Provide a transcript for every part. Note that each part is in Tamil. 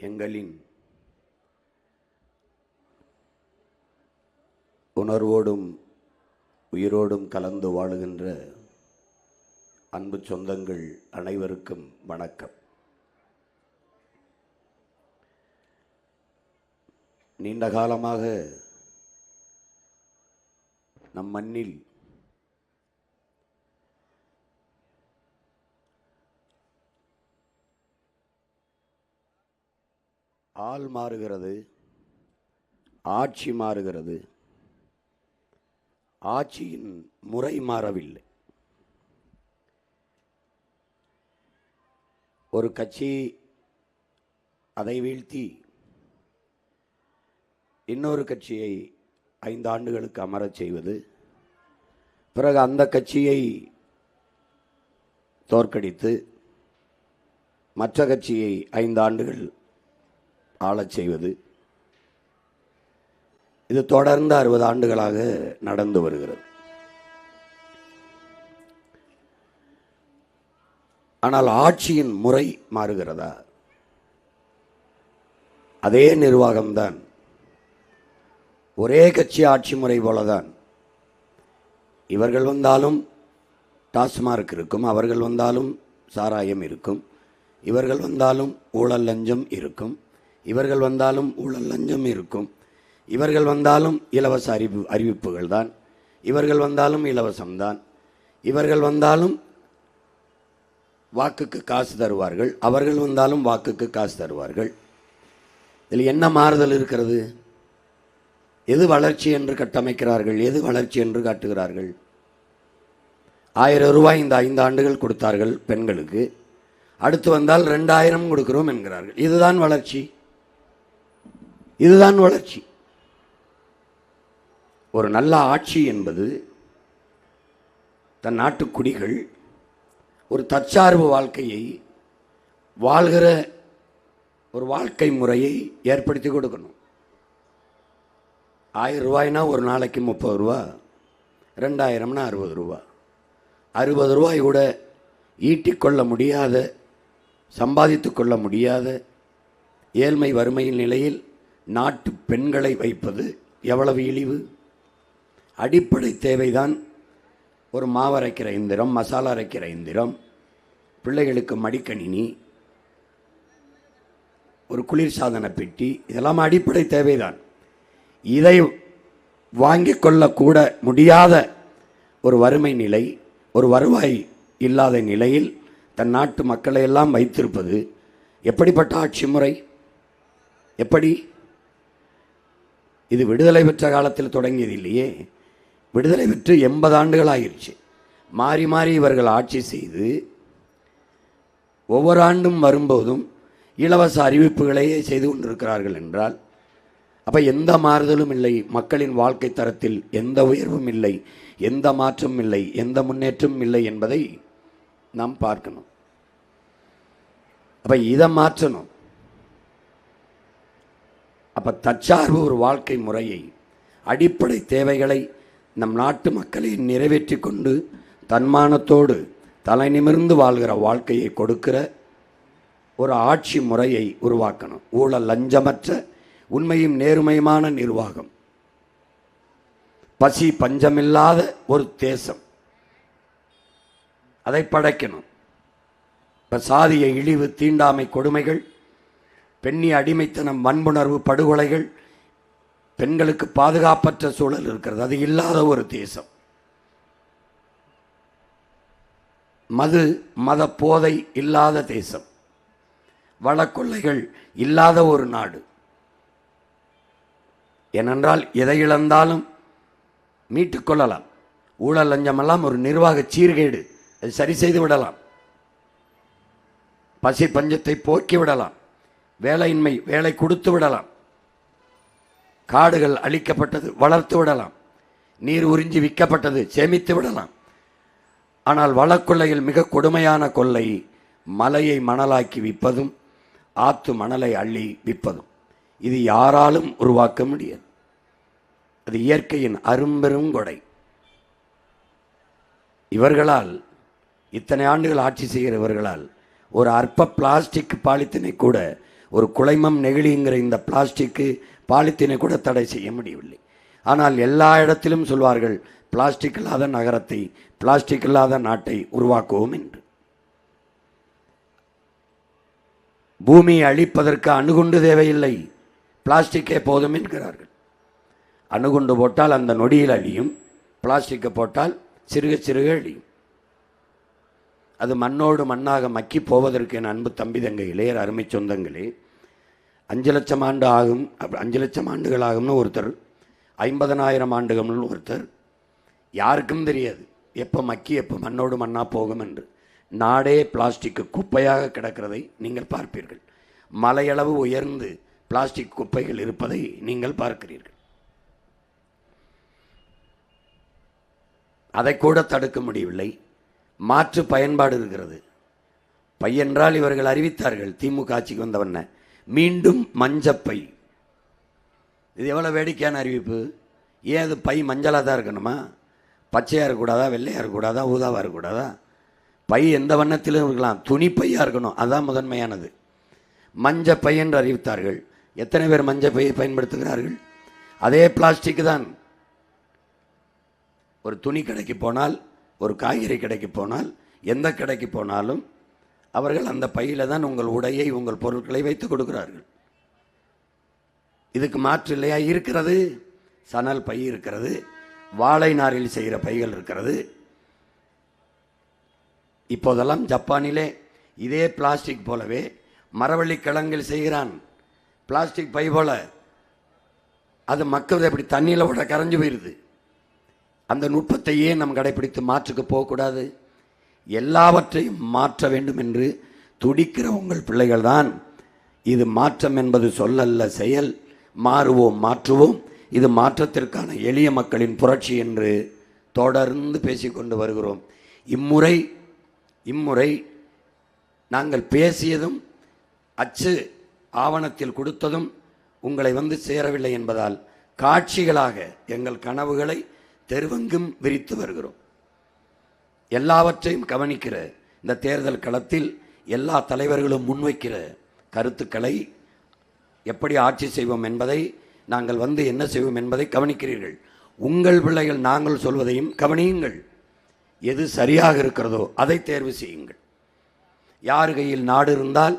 எங்களின் உணர்வோடும் உயிரோடும் கலந்து வாழுகின்ற அன்பு சொந்தங்கள் அனைவருக்கும் வணக்கம். நீண்ட காலமாக நம் மண்ணில் ஆள் மாறுகிறது, ஆட்சி மாறுகிறது, ஆட்சியின் முறை மாறவில்லை. ஒரு கட்சி அதை வீழ்த்தி இன்னொரு கட்சியை 5 ஆண்டுகளுக்கு அமரச் செய்வது, பிறகு அந்த கட்சியை தோற்கடித்து மற்ற கட்சியை 5 ஆண்டுகள் ஆளச் செய்வது, இது தொடர்ந்து 60 ஆண்டுகளாக நடந்து வருகிறது. ஆனால் ஆட்சியின் முறை மாறுகிறதா? அதே நிர்வாகம்தான், ஒரே கட்சி ஆட்சி முறை போலதான். இவர்கள் வந்தாலும் டாஸ்மார்க் இருக்கும், அவர்கள் வந்தாலும் சாராயம் இருக்கும், இவர்கள் வந்தாலும் ஊழல் லஞ்சம் இருக்கும், இவர்கள் வந்தாலும் ஊழல் லஞ்சம் இருக்கும், இவர்கள் வந்தாலும் இலவச அறிவிப்புகள் தான், இவர்கள் வந்தாலும் இலவசம்தான், இவர்கள் வந்தாலும் வாக்குக்கு காசு தருவார்கள், அவர்கள் வந்தாலும் வாக்குக்கு காசு தருவார்கள். இதில் என்ன மாறுதல் இருக்கிறது? எது வளர்ச்சி என்று கட்டமைக்கிறார்கள், எது வளர்ச்சி என்று காட்டுகிறார்கள்? 1000 ரூபாய் இந்த 5 ஆண்டுகள் கொடுத்தார்கள் பெண்களுக்கு, அடுத்து வந்தால் 2000 கொடுக்கிறோம் என்கிறார்கள். இதுதான் வளர்ச்சி, இதுதான் வளர்ச்சி. ஒரு நல்ல ஆட்சி என்பது தன் நாட்டு குடிகள் ஒரு தற்சார்பு வாழ்க்கையை வாழ்கிற ஒரு வாழ்க்கை முறையை ஏற்படுத்தி கொடுக்கணும். 1000 ரூபாய்னா ஒரு நாளைக்கு 30 ரூபா, 2000னா 60 ரூபா. 60 ரூபாய் கூட ஈட்டிக்கொள்ள முடியாத, சம்பாதித்து கொள்ள முடியாத ஏழ்மை வறுமையின் நிலையில் நாட்டு பெண்களை வைப்பது எவ்வளவு இழிவு! அடிப்படை தேவைதான் ஒரு மாவரைக்கிற இயந்திரம், மசாலா அரைக்கிற இயந்திரம், பிள்ளைகளுக்கு மடிக்கணினி, ஒரு குளிர்சாதன பெட்டி, இதெல்லாம் அடிப்படை தேவைதான். இதை வாங்கிக் கொள்ளக்கூட முடியாத ஒரு வறுமை நிலை, ஒரு வருவாய் இல்லாத நிலையில் தன் நாட்டு மக்களை எல்லாம் வைத்திருப்பது எப்படிப்பட்ட ஆட்சி முறை? எப்படி? இது விடுதலை பெற்ற காலத்தில் தொடங்கியது இல்லையே. விடுதலை பெற்று 80 ஆண்டுகள் ஆகிருச்சு. மாறி மாறி இவர்கள் ஆட்சி செய்து ஒவ்வொரு ஆண்டும் வரும்போதும் இலவச அறிவிப்புகளையே செய்து கொண்டிருக்கிறார்கள் என்றால், அப்போ எந்த மாறுதலும் இல்லை, மக்களின் வாழ்க்கை தரத்தில் எந்த உயர்வும் இல்லை, எந்த மாற்றமும் இல்லை, எந்த முன்னேற்றமும் இல்லை என்பதை நாம் பார்க்கணும். அப்போ இதை மாற்றணும். அப்போ தற்சார்பு ஒரு வாழ்க்கை முறையை, அடிப்படை தேவைகளை நம் நாட்டு மக்களை நிறைவேற்றி கொண்டு தன்மானத்தோடு தலை நிமிர்ந்து வாழ்கிற வாழ்க்கையை கொடுக்கிற ஒரு ஆட்சி முறையை உருவாக்கணும். ஊழல் லஞ்சமற்ற உண்மையும் நேர்மையுமான நிர்வாகம், பசி பஞ்சமில்லாத ஒரு தேசம், அதை படைக்கணும். இப்போ சாதிய இழிவு, தீண்டாமை கொடுமைகள், பெண்ணிய அடிமைத்தனம், வன்புணர்வு, படுகொலைகள், பெண்களுக்கு பாதுகாப்பற்ற சூழல் இருக்கிறது. அது இல்லாத ஒரு தேசம். மது மத போதை இல்லாத தேசம், வளக்கொள்ளைகள் இல்லாத ஒரு நாடு. ஏனென்றால் எதை இழந்தாலும் மீட்டுக்கொள்ளலாம். ஊழல் லஞ்சமெல்லாம் ஒரு நிர்வாக சீர்கேடு, அது சரி செய்து விடலாம். பசி பஞ்சத்தை போக்கி விடலாம். வேலையின்மை வேலை கொடுத்து விடலாம். காடுகள் அழிக்கப்பட்டது வளர்த்து விடலாம். நீர் உறிஞ்சி விற்கப்பட்டது சேமித்து விடலாம். ஆனால் வளக்கொள்ளையில் மிக கொடுமையான கொள்ளை மலையை மணலாக்கி விற்பதும், ஆத்து மணலை அள்ளி விற்பதும். இது யாராலும் உருவாக்க முடியாது. அது இயற்கையின் அரும்பெரும் கொடை. இவர்களால், இத்தனை ஆண்டுகள் ஆட்சி செய்கிறவர்களால் ஒரு அற்ப பிளாஸ்டிக் பாலித்தினை கூட ஒரு குலைமம் நெகிழிங்கிற இந்த பிளாஸ்டிக்கு பாலித்தீனை கூட தடை செய்ய முடியவில்லை. ஆனால் எல்லா இடத்திலும் சொல்வார்கள், பிளாஸ்டிக் இல்லாத நகரத்தை, பிளாஸ்டிக் இல்லாத நாட்டை உருவாக்குவோம் என்று. பூமியை அழிப்பதற்கு அணுகுண்டு தேவையில்லை, பிளாஸ்டிக்கே போதும் என்கிறார்கள். அணுகுண்டு போட்டால் அந்த நொடியில் அழியும், பிளாஸ்டிக்கை போட்டால் சிறுக சிறுக அழியும். அது மண்ணோடு மண்ணாக மக்கி போவதற்கு என் அன்பு தம்பி தங்கைகளே, அருமை சொந்தங்களே, 5 லட்சம் ஆண்டு ஆகும், 5 லட்சம் ஆண்டுகள் ஆகும்னு ஒருத்தர், 50,000 ஆண்டுகள்னு ஒருத்தர். யாருக்கும் தெரியாது எப்போ மக்கி எப்போ மண்ணோடு மண்ணாக போகும் என்று. நாடே பிளாஸ்டிக் குப்பையாக கிடக்கிறதை நீங்கள் பார்ப்பீர்கள். மலையளவு உயர்ந்து பிளாஸ்டிக் குப்பைகள் இருப்பதை நீங்கள் பார்க்கிறீர்கள். அதை கூட தடுக்க முடியவில்லை. மாற்று பயன்பாடு இருக்கிறது. பையென்றால் இவர்கள் அறிவித்தார்கள் திமுக ஆட்சிக்கு வந்தவன மீண்டும் மஞ்சப்பை. இது எவ்வளோ வேடிக்கையான அறிவிப்பு. ஏன் அது பை மஞ்சளாக தான் இருக்கணுமா? பச்சையாக இருக்கக்கூடாதா, வெள்ளையாக இருக்கக்கூடாதா, ஊதாவாக இருக்கக்கூடாதா? பை எந்த வண்ணத்திலும் இருக்கலாம், துணிப்பையாக இருக்கணும், அதுதான் முதன்மையானது. மஞ்சப்பை என்று அறிவித்தார்கள். எத்தனை பேர் மஞ்சப்பையை பயன்படுத்துகிறார்கள்? அதே பிளாஸ்டிக் தான். ஒரு துணி கடைக்கு போனால், ஒரு காய்கறி கடைக்கு போனால், எந்த கடைக்கு போனாலும் அவர்கள் அந்த பையில் தான் உங்கள் உடையை, உங்கள் பொருட்களை வைத்து கொடுக்கிறார்கள். இதுக்கு மாற்று இல்லையா? இருக்கிறது. சணல் பை இருக்கிறது, வாழை நாரில் செய்கிற பைகள் இருக்கிறது. இப்போதெல்லாம் ஜப்பானிலே இதே பிளாஸ்டிக் போலவே மரவள்ளி கிழங்கில் செய்கிறான், பிளாஸ்டிக் பை போல. அது மக்கள் எப்படி தண்ணியில் விட கரைஞ்சு போயிடுது. அந்த நுட்பத்தையே நம் கடைபிடித்து மாற்றுக்கு போகக்கூடாது. எல்லாவற்றையும் மாற்ற வேண்டும் என்று துடிக்கிற உங்கள் பிள்ளைகள் தான். இது மாற்றம் என்பது சொல்லல்ல, செயல். மாறுவோம், மாற்றுவோம். இது மாற்றத்திற்கான எளிய மக்களின் புரட்சி என்று தொடர்ந்து பேசிக்கொண்டு வருகிறோம். இம்முறை நாங்கள் பேசியதும் அச்சு ஆவணத்தில் கொடுத்ததும் உங்களை வந்து சேரவில்லை என்பதால் காட்சிகளாக எங்கள் கனவுகளை தெருவெங்கும் விரித்து வருகிறோம். எல்லாவற்றையும் கவனிக்கிற இந்த தேர்தல் களத்தில் எல்லா தலைவர்களும் முன்வைக்கிற கருத்துக்களை, எப்படி ஆட்சி செய்வோம் என்பதை, நாங்கள் வந்து என்ன செய்வோம் என்பதை கவனிக்கிறீர்கள். உங்கள் பிள்ளைகள் நாங்கள் சொல்வதையும் கவனியுங்கள். எது சரியாக இருக்கிறதோ அதை தேர்வு செய்யுங்கள். யார் கையில் நாடு இருந்தால்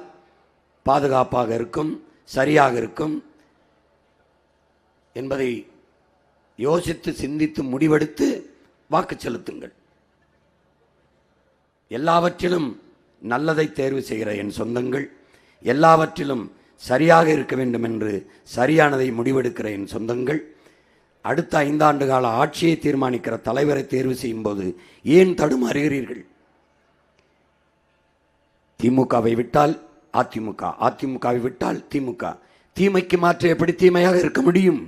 பாதுகாப்பாக இருக்கும், சரியாக இருக்கும் என்பதை யோசித்து சிந்தித்து முடிவெடுத்து வாக்கு செலுத்துங்கள். எல்லாவற்றிலும் நல்லதை தேர்வு செய்கிற என் சொந்தங்கள், எல்லாவற்றிலும் சரியாக இருக்க வேண்டும் என்று சரியானதை முடிவெடுக்கிற என் சொந்தங்கள், அடுத்த 5 ஆண்டு கால ஆட்சியை தீர்மானிக்கிற தலைவரை தேர்வு செய்யும் போது ஏன் தடுமாறுகிறீர்கள்? திமுகவை விட்டால் அதிமுக, அதிமுகவை விட்டால் திமுக. தீமைக்கு மாற்ற எப்படி தீமையாக இருக்க முடியும்?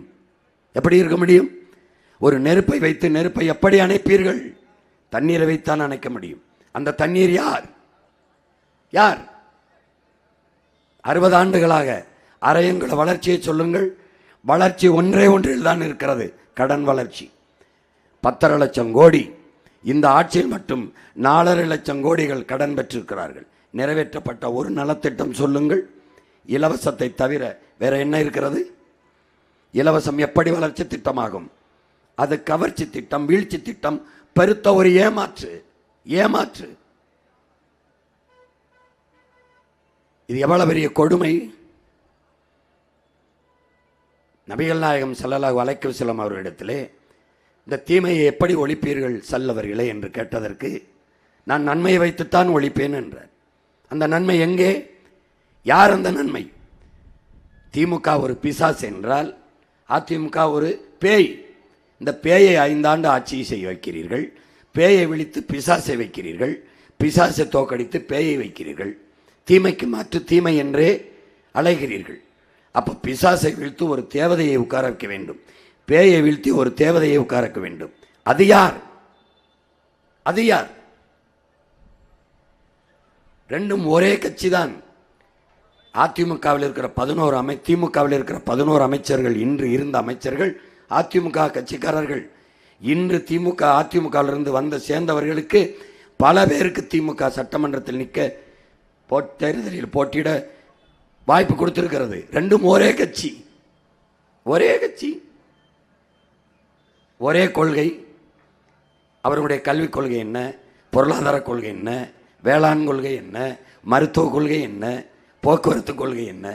எப்படி இருக்க முடியும்? ஒரு நெருப்பை வைத்து நெருப்பை எப்படி அணைப்பீர்கள்? தண்ணீரை வைத்தான் அணைக்க முடியும். அந்த தண்ணீர் யார்? 60 ஆண்டுகளாக அரையங்குள வளர்ச்சியை சொல்லுங்கள். வளர்ச்சி ஒன்றில் தான் இருக்கிறது, கடன் வளர்ச்சி. 10.5 லட்சம் கோடி இந்த ஆட்சியில் மட்டும் 4.5 லட்சம் கோடிகள் கடன் பெற்றிருக்கிறார்கள். நிறைவேற்றப்பட்ட ஒரு நலத்திட்டம் சொல்லுங்கள். இலவசத்தை தவிர வேற என்ன இருக்கிறது? இலவசம் எப்படி வளர்ச்சி திட்டமாகும்? அது கவர்ச்சி திட்டம், வீழ்ச்சி திட்டம், பெருத்த ஒரு ஏமாற்று. இது எவ்வளவு பெரிய கொடுமை! நபிகள் நாயகம் ஸல்லல்லாஹு அலைஹி வஸல்லம் அவர்களிடத்திலே இந்த தீமையை எப்படி ஒழிப்பீர்கள் சல்லவர்களே என்று கேட்டதற்கு, நான் நன்மையை வைத்துத்தான் ஒழிப்பேன் என்றார். அந்த நன்மை எங்கே? யார் அந்த நன்மை? திமுக ஒரு பிசாசு என்றால் அதிமுக ஒரு பேய். இந்த பேயை 5 ஆண்டு ஆட்சி செய்ய வைக்கிறீர்கள். பேயை விழித்து பிசாசை வைக்கிறீர்கள். பிசாசை தோக்கடித்து பேயை வைக்கிறீர்கள். தீமைக்கு மாற்று தீமை என்றே அலைகிறீர்கள். அப்போ பிசாசை வீழ்த்து ஒரு தேவதையை உட்கார வைக்க வேண்டும், பேயை வீழ்த்தி ஒரு தேவதையை உட்கார வைக்க வேண்டும். அது யார்? ரெண்டும் ஒரே கட்சி தான். அதிமுகவில் இருக்கிற 11 திமுகவில் இருக்கிற 11 அமைச்சர்கள், இன்று இருந்த அமைச்சர்கள் அதிமுக கட்சிக்காரர்கள். இன்று திமுக அதிமுகவிலிருந்து வந்து சேர்ந்தவர்களுக்கு பல பேருக்கு திமுக சட்டமன்றத்தில் நிற்க தேர்தலில் போட்டியிட வாய்ப்பு கொடுத்திருக்கிறது. ரெண்டும் ஒரே கட்சி, ஒரே கட்சி, ஒரே கொள்கை. அவர்களுடைய கல்விக் கொள்கை என்ன, பொருளாதார கொள்கை என்ன, வேளாண் கொள்கை என்ன, மருத்துவ கொள்கை என்ன, போக்குவரத்து கொள்கை என்ன,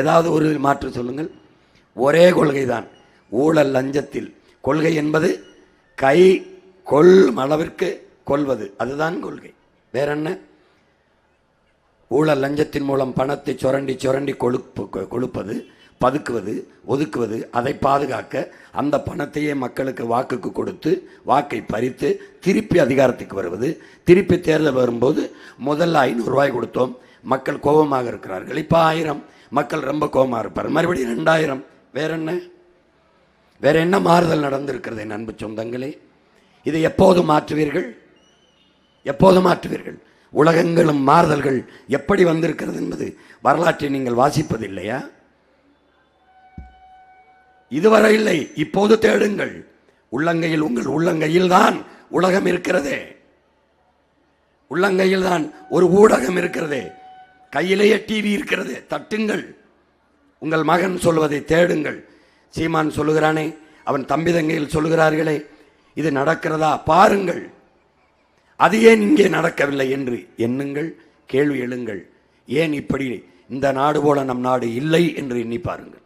ஏதாவது ஒரு மாற்று சொல்லுங்கள். ஒரே கொள்கை தான். ஊழல் லஞ்சத்தில் கொள்கை என்பது கை கொள்ளும் அளவிற்கு கொள்வது, அதுதான் கொள்கை. வேற என்ன? ஊழல் லஞ்சத்தின் மூலம் பணத்தை சுரண்டி சுரண்டி கொழுப்பது, பதுக்குவது, ஒதுக்குவது, அதை பாதுகாக்க அந்த பணத்தையே மக்களுக்கு வாக்குக்கு கொடுத்து வாக்கை பறித்து திருப்பி அதிகாரத்துக்கு வருவது. திருப்பி தேர்தல் வரும்போது முதல்ல 500 ரூபாய் கொடுத்தோம், மக்கள் கோபமாக இருக்கிறார்கள், இப்போ 1000, மக்கள் ரொம்ப கோபமாக இருப்பார், மறுபடியும் 2000. வேற என்ன? வேற என்ன மாறுதல் நடந்திருக்கிறது என் அன்பு சொந்தங்களே? இதை எப்போது மாற்றுவீர்கள்? எப்போது மாற்றுவீர்கள்? உலகங்களும் மாறுதல்கள் எப்படி வந்திருக்கிறது என்பது வரலாற்றை நீங்கள் வாசிப்பதில்லையா? இதுவரை இல்லை, இப்போது தேடுங்கள். உள்ளங்கையில், உங்கள் உள்ளங்கையில் தான் உலகம் இருக்கிறதே, உள்ளங்கையில் தான் ஒரு ஊடகம் இருக்கிறதே, கையிலேயே டிவி இருக்கிறது. தட்டுங்கள், உங்கள் மகன் சொல்வதை தேடுங்கள். சீமான் சொல்லுகிறானே, அவன் தம்பி தங்கையில் சொல்லுகிறார்களே, இது நடக்கிறதா பாருங்கள். அது ஏன் இங்கே நடக்கவில்லை என்று எண்ணுங்கள், கேள்வி எழுங்கள். ஏன் இப்படி இந்த நாடு போல நம் நாடு இல்லை என்று எண்ணி பாருங்கள்.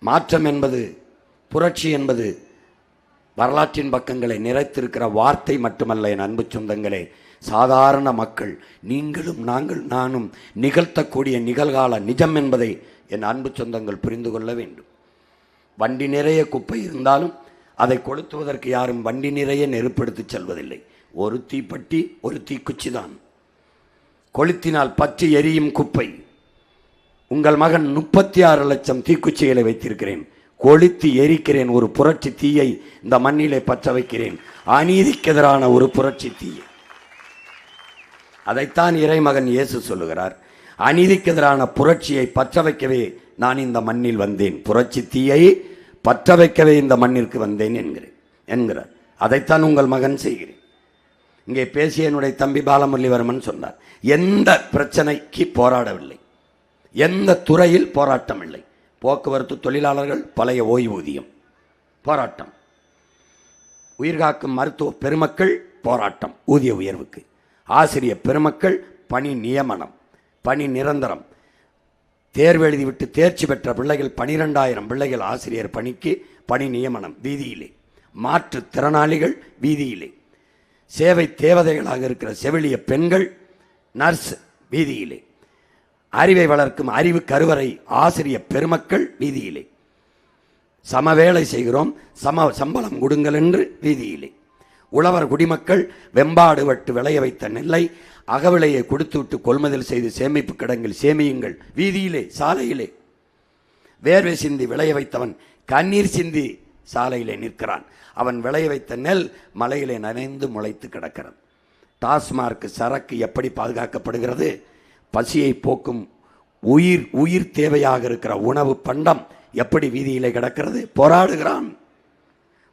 மாற்றம் என்பது, புரட்சி என்பது வரலாற்றின் பக்கங்களை நிறைத்திருக்கிற வார்த்தை மட்டுமல்ல என் அன்பு சொந்தங்களே. சாதாரண மக்கள், நீங்களும் நானும் நிகழ்த்தக்கூடிய நிகழ்கால நிஜம் என்பதை என் அன்பு சொந்தங்கள் புரிந்து கொள்ள வேண்டும். வண்டி நிறைய குப்பை இருந்தாலும் அதை கொளுத்துவதற்கு யாரும் வண்டி நிறைய நெருப்பெடுத்து செல்வதில்லை. ஒரு தீப்பெட்டி, ஒரு தீக்குச்சி தான். கொளுத்தினால் பற்றி எரியும் குப்பை. உங்கள் மகன் 36 லட்சம் தீக்குச்சிகளை வைத்திருக்கிறேன், கொளுத்தி எரிக்கிறேன். ஒரு புரட்சி தீயை இந்த மண்ணிலே பற்ற வைக்கிறேன், அநீதிக்கு எதிரான ஒரு புரட்சி தீயை. அதைத்தான் இறைமகன் இயேசு சொல்லுகிறார். அநீதிக்கு எதிரான புரட்சியை பற்ற வைக்கவே நான் இந்த மண்ணில் வந்தேன், புரட்சி தீயை பற்ற வைக்கவே இந்த மண்ணிற்கு வந்தேன் என்கிறார். அதைத்தான் உங்கள் மகன் செய்கிறேன். இங்கே பேசிய என்னுடைய தம்பி பாலமுரளிவர்மன் சொன்னார், எந்த பிரச்சனைக்கு போராடவில்லை, எந்த துறையில் போராட்டம் இல்லை. போக்குவரத்து தொழிலாளர்கள் பழைய ஓய்வூதியம் போராட்டம், உயிர்காக்கும் மருத்துவ பெருமக்கள் போராட்டம் ஊதிய உயர்வுக்கு, ஆசிரியர் பெருமக்கள் பணி நியமனம், பணி நிரந்தரம், தேர்வு எழுதிவிட்டு தேர்ச்சி பெற்ற பிள்ளைகள் 12,000 பிள்ளைகள் ஆசிரியர் பணிக்கு பணி நியமனம் வீதியிலே, மாற்றுத்திறனாளிகள் வீதியிலே, சேவை தேவதைகளாக இருக்கிற செவிலிய பெண்கள், நர்ஸ் வீதியிலே, அறிவை வளர்க்கும் அறிவு கருவறை ஆசிரியர் பெருமக்கள் வீதியிலே, சமவேளை செய்கிறோம் சம்பளம் கொடுங்கள் என்று வீதியிலே, உழவர் குடிமக்கள் வெம்பாடு வட்டு விளைய வைத்த நெல்லை அகவிலையை கொடுத்துவிட்டு கொள்முதல் செய்து சேமிப்பு கிடங்கில் சேமியுங்கள் வீதியிலே, சாலையிலே. வேர்வை சிந்தி விளைய வைத்தவன் கண்ணீர் சிந்தி சாலையிலே நிற்கிறான். அவன் விளைய வைத்த நெல் மலையிலே நனைந்து முளைத்து கிடக்கிறது. டாஸ்மார்க் சரக்கு எப்படி பாதுகாக்கப்படுகிறது? பசியை போக்கும் உயிர் தேவையாக இருக்கிற உணவு பண்டம் எப்படி வீதியிலே கிடக்கிறது?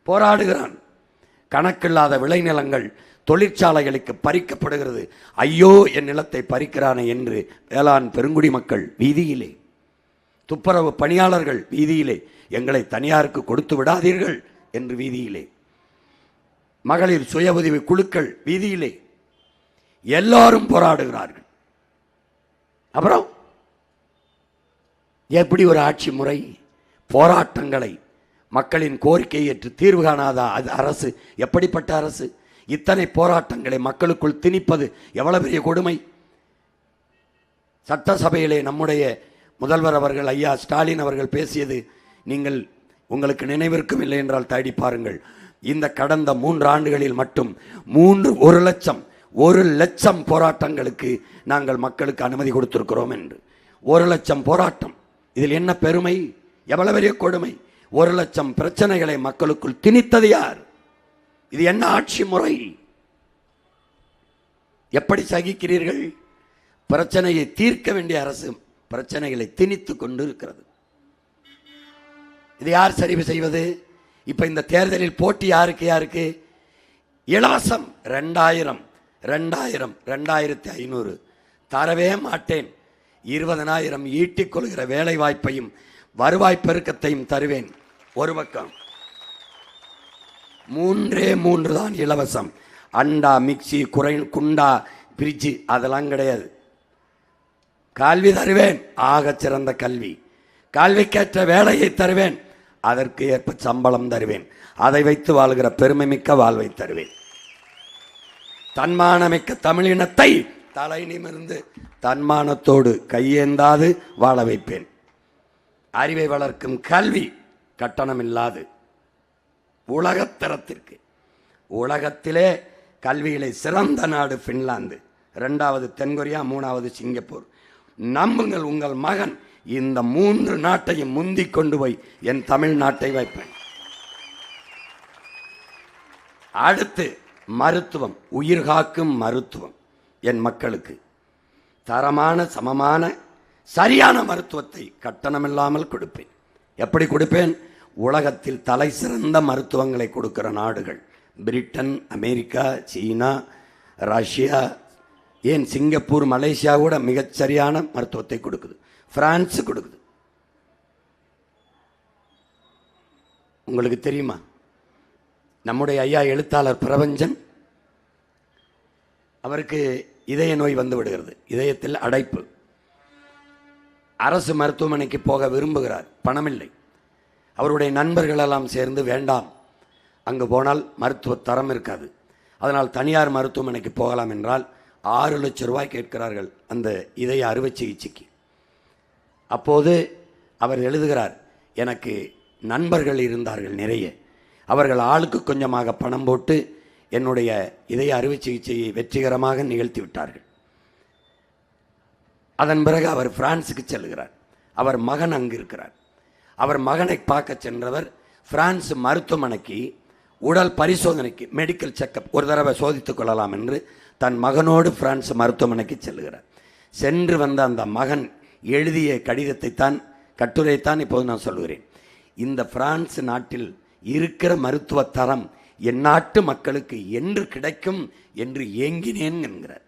போராடுகிறான். கணக்கில்லாத விளைநிலங்கள் தொழிற்சாலைகளுக்கு பறிக்கப்படுகிறது. ஐயோ, என் நிலத்தை பறிக்கிறானே என்று வேளாண் பெருங்குடி மக்கள் வீதியிலே, துப்புரவு பணியாளர்கள் வீதியிலே, எங்களை தனியாருக்கு கொடுத்து விடாதீர்கள் என்று வீதியிலே, மகளிர் சுய உதவி குழுக்கள் வீதியிலே, எல்லாரும் போராடுகிறார்கள். அப்புறம் எப்படி ஒரு ஆட்சி முறை? போராட்டங்களை, மக்களின் கோரிக்கையை ஏற்று தீர்வு காணாத அரசு எப்படிப்பட்ட அரசு? இத்தனை போராட்டங்களை மக்களுக்குள் திணிப்பது எவ்வளவு பெரிய கொடுமை! சட்டசபையிலே நம்முடைய முதல்வர் அவர்கள் ஐயா ஸ்டாலின் அவர்கள் பேசியது உங்களுக்கு நினைவிற்கும் இல்லை என்றால் தேடி பாருங்கள். இந்த கடந்த 3 ஆண்டுகளில் மட்டும் 1 லட்சம் போராட்டங்களுக்கு நாங்கள் மக்களுக்கு அனுமதி கொடுத்திருக்கிறோம் என்று. 1 லட்சம் போராட்டம். இதில் என்ன பெருமை? எவ்வளவு பெரிய கொடுமை! 1 லட்சம் பிரச்சனைகளை மக்களுக்குள் திணித்தது யார்? இது என்ன ஆட்சி முறை? எப்படி சகிக்கிறீர்கள்? பிரச்சனையை தீர்க்க வேண்டிய அரசு பிரச்சனைகளை திணித்து கொண்டு இருக்கிறது. இது யார் சரி செய்வது? இப்ப இந்த தேர்தலில் போட்டி யாருக்கு? இலவசம் 2000 2500 தரவே மாட்டேன். 20,000 ஈட்டிக் கொள்கிற வேலை வாய்ப்பையும் வருவாய் பெருக்கத்தையும் தருவேன். ஒரு பக்கம் 3 தான் இலவசம். அண்டா, மிக்சி, குண்டா, பிரிட்ஜு அதெல்லாம் கிடையாது. கல்வி தருவேன், ஆகச் சிறந்த கல்வி. கல்விக்கேற்ற வேலையை தருவேன், அதற்கு ஏற்ப சம்பளம் தருவேன். அதை வைத்து வாழ்கிற பெருமை மிக்க வாழ்வை தருவேன். தன்மானமிக்க தமிழினத்தை தலை நிமிர்ந்து தன்மானத்தோடு கையேந்தாது வாழ வைப்பேன். அறிவை வளர்க்கும் கல்வி கட்டணமில்லாது உலகத்தரத்திற்கு. உலகத்திலே கல்வியிலே சிறந்த நாடு பின்லாந்து, 2வது தென்கொரியா, 3வது சிங்கப்பூர். நம்புங்கள், உங்கள் மகன் இந்த 3 நாட்டையும் முந்திக் கொண்டு போய் என் தமிழ்நாட்டை வைப்பேன். அடுத்து மருத்துவம், உயிர் காக்கும் மருத்துவம். என் மக்களுக்கு தரமான, சமமான, சரியான மருத்துவத்தை கட்டணமில்லாமல் கொடுப்பேன். எப்படி கொடுப்பேன்? உலகத்தில் தலை சிறந்த மருத்துவங்களை கொடுக்கிற நாடுகள் பிரிட்டன், அமெரிக்கா, சீனா, ரஷ்யா, ஏன் சிங்கப்பூர், மலேசியா கூட மிகச்சரியான மருத்துவத்தை கொடுக்குது. பிரான்ஸ் கொடுக்குது. உங்களுக்கு தெரியுமா, நம்முடைய ஐயா எழுத்தாளர் பிரபஞ்சன், அவருக்கு இதய நோய் வந்து விடுகிறது, இதயத்தில் அடைப்பு. அரசு மருத்துவமனைக்கு போக விரும்புகிறார், பணமில்லை. அவருடைய நண்பர்கள் எல்லாம் சேர்ந்து, வேண்டாம், அங்கு போனால் மருத்துவ தரம் இருக்காது, அதனால் தனியார் மருத்துவமனைக்கு போகலாம் என்றால் 6 லட்சம் ரூபாய் கேட்கிறார்கள் அந்த இதய அறுவை சிகிச்சைக்கு. அப்போது அவர் எழுதுகிறார், எனக்கு நண்பர்கள் இருந்தார்கள் நிறைய, அவர்கள் ஆளுக்கு கொஞ்சமாக பணம் போட்டு என்னுடைய இதய அறுவை சிகிச்சையை வெற்றிகரமாக நிகழ்த்தி விட்டார்கள். அதன் பிறகு அவர் பிரான்ஸுக்கு செல்கிறார். அவர் மகன் அங்கு இருக்கிறார். அவர் மகனை பார்க்க சென்றவர் பிரான்ஸ் மருத்துவமனைக்கு உடல் பரிசோதனைக்கு, மெடிக்கல் செக்கப் ஒரு தடவை சோதித்துக் கொள்ளலாம் என்று தன் மகனோடு பிரான்ஸ் மருத்துவமனைக்கு செல்கிறார். சென்று வந்த அந்த மகன் எழுதிய கடிதத்தை தான், கட்டுரையைத்தான் இப்போது நான் சொல்கிறேன். இந்த பிரான்ஸ் நாட்டில் இருக்கிற மருத்துவ தரம் என் நாட்டு மக்களுக்கு என்று கிடைக்கும் என்று ஏங்கினேன் என்கிறார்.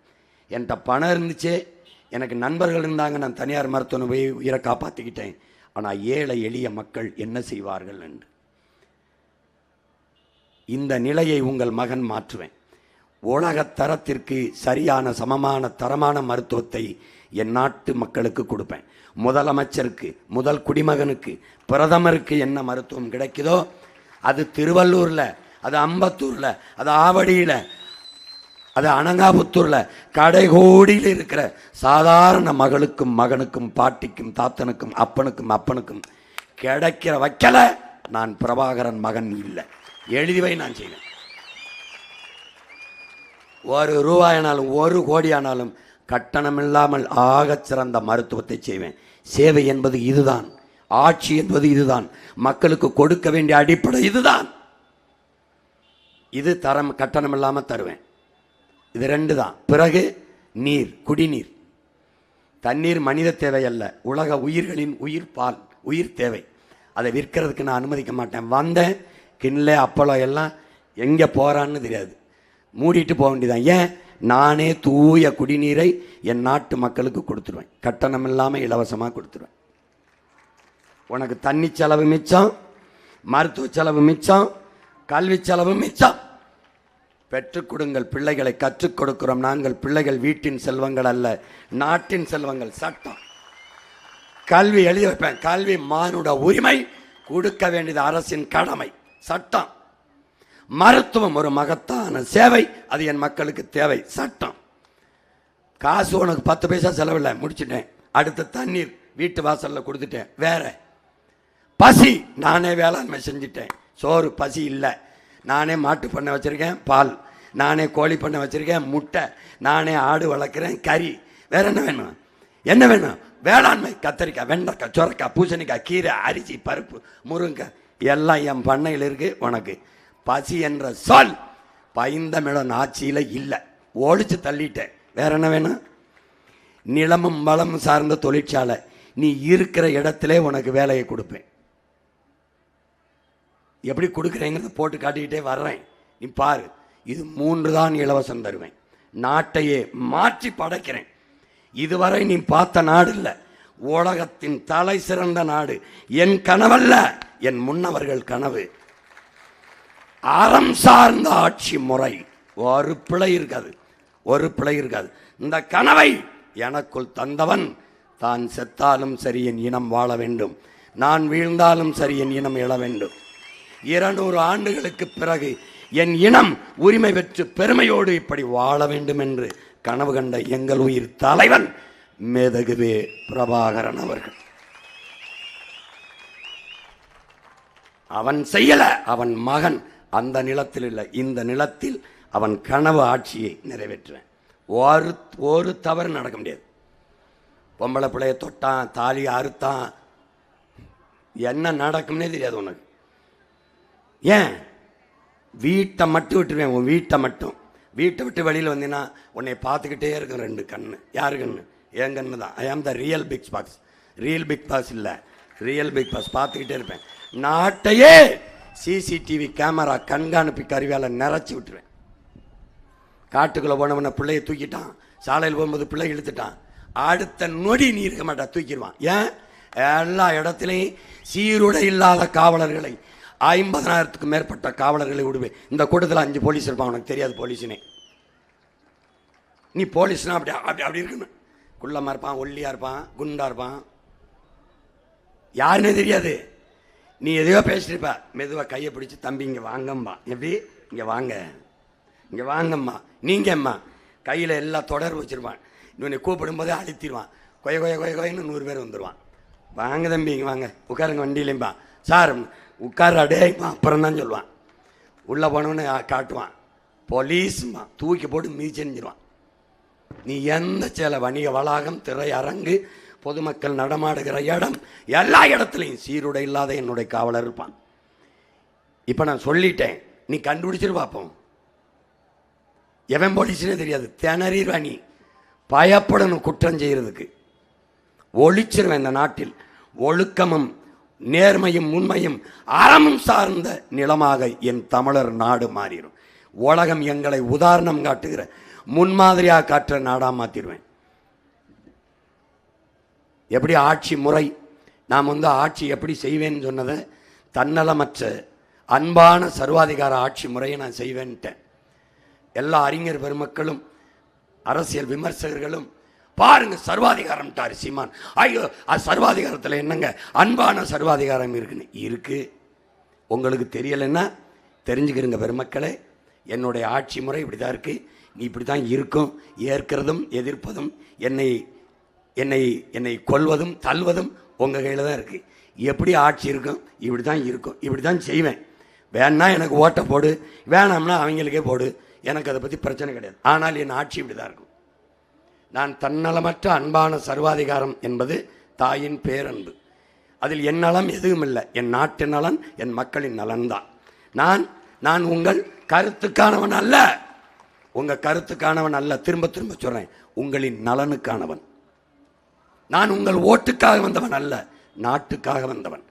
என்கிட்ட பணம் இருந்துச்சே, எனக்கு நண்பர்கள் இருந்தாங்க, நான் தனியார் மருத்துவமனை போய் உயிரை காப்பாற்றிக்கிட்டேன். ஆனால் ஏழை எளிய மக்கள் என்ன செய்வார்கள் என்று. இந்த நிலையை உங்கள் மகன் மாற்றுவேன். உலக தரத்திற்கு சரியான, சமமான, தரமான மருத்துவத்தை என் நாட்டு மக்களுக்கு கொடுப்பேன். முதலமைச்சருக்கு, முதல் குடிமகனுக்கு, பிரதமருக்கு என்ன மருத்துவம் கிடைக்குதோ அது திருவள்ளூரில், அது அம்பத்தூரில், அது ஆவடியில், அது அனங்காபுத்தூரில், கடைகோடியில் இருக்கிற சாதாரண மகளுக்கும், மகனுக்கும், பாட்டிக்கும், தாத்தனுக்கும், அப்பனுக்கும் கிடைக்கிற வைக்கல. நான் பிரபாகரன் மகன் இல்லை, எழுதிவை நான் செய்வேன். 1 ரூபாயானாலும் 1 கோடியானாலும் கட்டணமில்லாமல் ஆகச் சிறந்த மருத்துவத்தை செய்வேன். சேவை என்பது இதுதான், ஆட்சி என்பது இதுதான், மக்களுக்கு கொடுக்க வேண்டிய அடிப்படை இதுதான். இது தரம், கட்டணம் இல்லாமல் தருவேன். இது 2 தான். பிறகு நீர், குடிநீர். தண்ணீர் மனித தேவை அல்ல, உலக உயிர்களின் உயிர் பால், உயிர் தேவை. அதை விற்கிறதுக்கு நான் அனுமதிக்க மாட்டேன். வந்தேன், கிண்ணல அப்பளோ எல்லாம் எங்கே போகிறான்னு தெரியாது, மூடிட்டு போக வேண்டியதான். ஏன்? நானே தூய குடிநீரை என் நாட்டு மக்களுக்கு கொடுத்துருவேன், கட்டணம் இல்லாமல் இலவசமாக கொடுத்துருவேன். உனக்கு தண்ணி செலவு மிச்சம், மருத்துவ செலவு மிச்சம், கல்வி செலவு மிச்சம். பெற்றுக் கொடுங்கள், பிள்ளைகளை கற்றுக் கொடுக்கிறோம் நாங்கள். பிள்ளைகள் வீட்டின் செல்வங்கள் அல்ல, நாட்டின் செல்வங்கள். சட்டம், கல்வி எழுதி வைப்பேன். கல்வி மானுட உரிமை, கொடுக்க வேண்டியது அரசின் கடமை. சட்டம். மருத்துவம் ஒரு மகத்தான சேவை, அது என் மக்களுக்கு தேவை. சட்டம். காசு உனக்கு 10 பைசா செலவில்லை, முடிச்சுட்டேன். அடுத்த தண்ணீர் வீட்டு வாசலில் கொடுத்துட்டேன். வேற பசி, நானே வேளாண்மை செஞ்சுட்டேன். சோறு பசி இல்லை. நானே மாட்டு பண்ணை வச்சுருக்கேன், பால். நானே கோழி பண்ணை வச்சுருக்கேன், முட்டை. நானே ஆடு வளர்க்குறேன், கறி. வேற என்ன வேணும்? என்ன வேணும்? வேளாண்மை. கத்தரிக்காய், வெண்டைக்காய், சுரக்காய், பூசணிக்காய், கீரை, அரிசி, பருப்பு, முருங்கை எல்லாம் என் பண்ணையில் இருக்குது. உனக்கு பசி என்ற சொல் பைந்தமிழன் ஆட்சியில் இல்லை, ஒழிச்சு தள்ளிட்டேன். வேற என்ன வேணும்? நிலமும் வளமும் சார்ந்த தொழிற்சாலை. நீ இருக்கிற இடத்திலே உனக்கு வேலையை கொடுப்பேன். எப்படி கொடுக்குறேங்கிறத போட்டு காட்டிக்கிட்டே வர்றேன், நீ பாரு. இது 3 தான் இலவசம் தருவேன். நாட்டையே மாற்றி படைக்கிறேன். இதுவரை நீ பார்த்த நாடு இல்லை, உலகத்தின் தலை சிறந்த நாடு. என் கனவல்ல, என் முன்னவர்கள் கனவு. அறம் சார்ந்த ஆட்சி முறை. ஒரு பிழை இருக்காது, ஒரு பிழை இருக்காது. இந்த கனவை எனக்குள் தந்தவன் தான் செத்தாலும் சரி என் இனம் வாழ வேண்டும், நான் வீழ்ந்தாலும் சரி என் இனம் எழ வேண்டும். 200 ஆண்டுகளுக்கு பிறகு என் இனம் உரிமை பெற்று பெருமையோடு இப்படி வாழ வேண்டும் என்று கனவு கண்ட எங்கள் உயிர் தலைவன் மேதகுவே பிரபாகரன் அவர்கள். அவன் செய்யல, அவன் மகன் அந்த நிலத்தில் இல்லை, இந்த நிலத்தில் அவன் கனவு ஆட்சியை நிறைவேற்றுவேன். ஒரு தவறு நடக்க முடியாது. பொம்பளை பிள்ளைய தொட்டான், தாலி அறுத்தான், என்ன நடக்கும்னே தெரியாது உனக்கு. ஏன்? வீட்டை மட்டும் விட்டுருவேன். உன் வீட்டை மட்டும், வீட்டை விட்டு வெளியில் வந்தீங்கன்னா உன்னை பார்த்துக்கிட்டே இருக்கும் 2 கண்ணு. யாரு கண்ணு? என் கண்ணு தான். I am the real big boss. Real big boss இல்லை, ரியல் பிக் பாஸ். பார்த்துக்கிட்டே இருப்பேன். நாட்டையே சிசிடிவி கேமரா கண்காணிப்பு கருவியால் நிறைச்சி விட்டுருவேன். காட்டுக்குள்ளே போனவன பிள்ளையை தூக்கிட்டான், சாலையில் போகும்போது பிள்ளை இழுத்துட்டான், அடுத்த நொடி நீ இருக்க மாட்டா, தூக்கிடுவான். ஏன்? எல்லா இடத்துலையும் சீருடை இல்லாத காவலர்களை, 50,000க்கு மேற்பட்ட காவலர்களை விடுவேன். இந்த கூட்டத்தில் 5 போலீஸ் இருப்பான், உனக்கு தெரியாது போலீஸ்னே. நீ போலீஸ்னா அப்படி அப்படி அப்படி இருக்கணும். குள்ளமாக இருப்பான், ஒல்லியாக இருப்பான், குண்டா இருப்பான், யாருன்னே தெரியாது. நீ எதையோ பேசிருப்ப, மெதுவாக கையை பிடிச்சி தம்பி இங்கே வாங்கம்மா, எப்படி இங்கே வாங்க, இங்கே வாங்கம்மா, நீங்கள் அம்மா, கையில் எல்லாம் தொடர்பு வச்சுருவான். இவனை கூப்பிடும்போதே அழுத்திடுவான். கொய கொய கொய கொயன்னு 100 பேர் வந்துடுவான். வாங்க தம்பி இங்கே வாங்க, உட்காருங்க வண்டியிலேம்பா, சார் உட்கார அடேம்மா, அப்புறம் தான் சொல்லுவான். உள்ளே போனவொன்னு காட்டுவான், போலீஸ்மா, தூக்கி போட்டு மீச்செஞ்சிருவான். நீ எந்த சேலை, வணிக வளாகம், திரை அரங்கு, பொதுமக்கள் நடமாடுகிற இடம், எல்லா இடத்துலையும் சீருடை இல்லாத என்னுடைய காவலர் இருப்பான். இப்போ நான் சொல்லிட்டேன், நீ கண்டுபிடிச்சிரு பார்ப்போம். எவன் போலீஸ்னே தெரியாது, திணறிடுவா. நீ பயப்படணும் குற்றம் செய்யறதுக்கு. ஒழிச்சிருவேன். இந்த நாட்டில் ஒழுக்கமும் நேர்மையும் உண்மையும் அறமும் சார்ந்த நிலமாக என் தமிழர் நாடு மாறிடும். உலகம் எங்களை உதாரணம் காட்டுகிற, முன்மாதிரியாக காட்டுற நாடாக மாற்றிடுவேன். எப்படி ஆட்சி முறை, நாம் ஆட்சி எப்படி செய்வேன்னு சொன்னதை, தன்னலமற்ற அன்பான சர்வாதிகார ஆட்சி முறையை நான் செய்வேன்ட்டேன். எல்லா அறிஞர் பெருமக்களும் அரசியல் விமர்சகர்களும் பாருங்க, சர்வாதிகாரம் டாரு சீமான், ஐயோ அது சர்வாதிகாரத்தில் என்னங்க அன்பான சர்வாதிகாரம் இருக்குன்னு இருக்கு. உங்களுக்கு தெரியலைன்னா தெரிஞ்சுக்கிறங்க பெருமக்களே. என்னுடைய ஆட்சி முறை இப்படி தான் இருக்கு, நீ இப்படி தான் இருக்கும். ஏற்கிறதும் எதிர்ப்பதும், என்னை என்னை என்னை கொல்வதும் தள்ளுவதும் உங்கள் கையில் தான் இருக்குது. எப்படி ஆட்சி இருக்கும்? இப்படி தான் இருக்கும், இப்படி தான் செய்வேன். வேணா எனக்கு ஓட்டை போடு, வேணாம்னா அவங்களுக்கே போடு, எனக்கு அதை பற்றி பிரச்சனை கிடையாது. ஆனால் என் ஆட்சி இப்படி தான் இருக்கும். நான் தன்னலமற்ற அன்பான சர்வாதிகாரம் என்பது தாயின் பேரன்பு. அதில் என் நலம் எதுவும் இல்லை, என் நாட்டு நலன், என் மக்களின் நலன்தான். நான் உங்கள் கருத்துக்கானவன் அல்ல, உங்கள் கருத்துக்கானவன் அல்ல. திரும்ப திரும்ப சொல்கிறேன், உங்களின் நலனுக்கானவன். நான் உங்கள் ஓட்டுக்காக வந்தவன் அல்ல, நாட்டுக்காக வந்தவன்.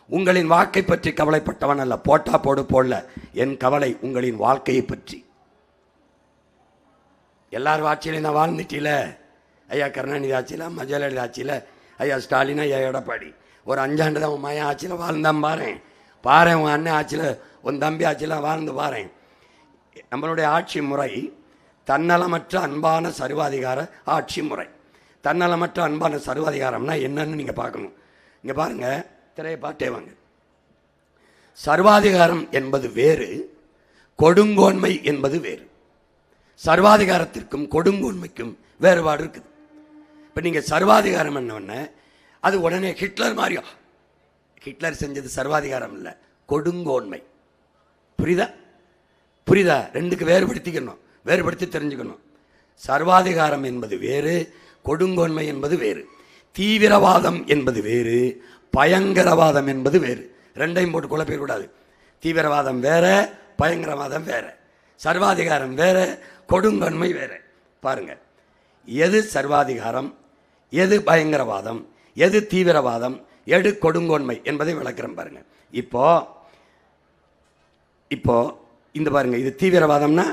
உங்களின் வாக்கை பற்றி கவலைப்பட்டவன் அல்ல, போட்டா போடு போடல. என் கவலை உங்களின் வாழ்க்கையை பற்றி. எல்லாரும் ஆட்சியில நான் வாழ்ந்துட்டீல, ஐயா கருணாநிதி ஆட்சியில், ஜெயலலிதா ஆட்சியில், ஐயா ஸ்டாலின், ஐயா எடப்பாடி. ஒரு 5 ஆண்டு தான் உன் மையன் ஆட்சியில் வாழ்ந்தான் பாரு, உன் அண்ணன் ஆட்சியில், உன் தம்பி ஆட்சியில் வாழ்ந்து பாரு. நம்மளுடைய ஆட்சி முறை தன்னலமற்ற அன்பான சர்வாதிகார ஆட்சி முறை. தன்னலமற்ற அன்பான சர்வாதிகாரம்னா என்னன்னு நீங்கள் பார்க்கணும். இங்கே பாருங்கள், திரையை பார்த்தே வாங்க. சர்வாதிகாரம் என்பது வேறு, கொடுங்கோன்மை என்பது வேறு. சர்வாதிகாரத்திற்கும் கொடுங்கோன்மைக்கும் வேறுபாடு இருக்குது. இப்போ நீங்கள் சர்வாதிகாரம் என்னொன்னே அது உடனே ஹிட்லர் மாதிரியோ, ஹிட்லர் செஞ்சது சர்வாதிகாரம் இல்லை, கொடுங்கோன்மை. புரியுதா? ரெண்டுக்கு வேறுபடுத்திக்கணும், வேறுபடுத்தி தெரிஞ்சுக்கணும். சர்வாதிகாரம் என்பது வேறு, கொடுங்கோன்மை என்பது வேறு. தீவிரவாதம் என்பது வேறு, பயங்கரவாதம் என்பது வேறு. ரெண்டையும் போட்டு குழப்பிடக்கூடாது. தீவிரவாதம் வேற, பயங்கரவாதம் வேற. சர்வாதிகாரம் வேற, கொடுங்கோன்மை வேற. பாருங்க, எது சர்வாதிகாரம், எது பயங்கரவாதம், எது தீவிரவாதம், எது கொடுங்கோன்மை என்பதை விளக்குறேன் பாருங்க. இப்போ இந்த பாருங்க, இது தீவிரவாதம்னா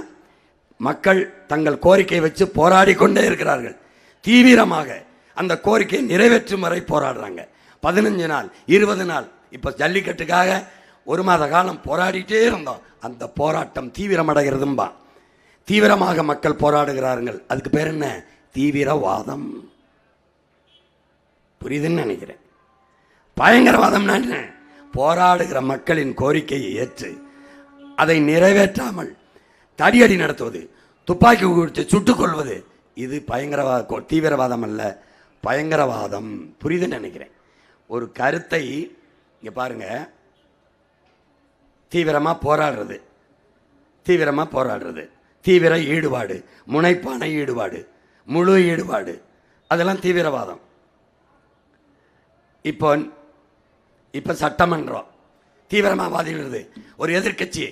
மக்கள் தங்கள் கோரிக்கை வச்சு போராடி கொண்டே இருக்கிறார்கள். தீவிரமாக அந்த கோரிக்கையை நிறைவேற்றும் வரை போராடுறாங்க. 15 நாள் 20 நாள். இப்போ ஜல்லிக்கட்டுக்காக 1 மாத காலம் போராடிட்டே இருந்தோம். அந்த போராட்டம் தீவிரமடைகிறதும்பா. தீவிரமாக மக்கள் போராடுகிறார்கள். அதுக்கு பேர் என்ன? தீவிரவாதம். புரியுதுன்னு நினைக்கிறேன். பயங்கரவாதம்னா என்ன? போராடுகிற மக்களின் கோரிக்கையை ஏற்று அதை நிறைவேற்றாமல் தடியடி நடத்துவது, துப்பாக்கி குடித்து சுட்டுக் கொள்வது, இது பயங்கரவாத தீவிரவாதம் அல்ல, பயங்கரவாதம். புரியுதுன்னு நினைக்கிறேன். ஒரு கருத்தை இங்க பாருங்க, தீவிரமாக போராடுறது, தீவிர ஈடுபாடு, முனைப்பான ஈடுபாடு, முழு ஈடுபாடு, அதெல்லாம் தீவிரவாதம். இப்போ சட்டமன்றம் தீவிரமாக வாதிடுறது. ஒரு எதிர்கட்சி,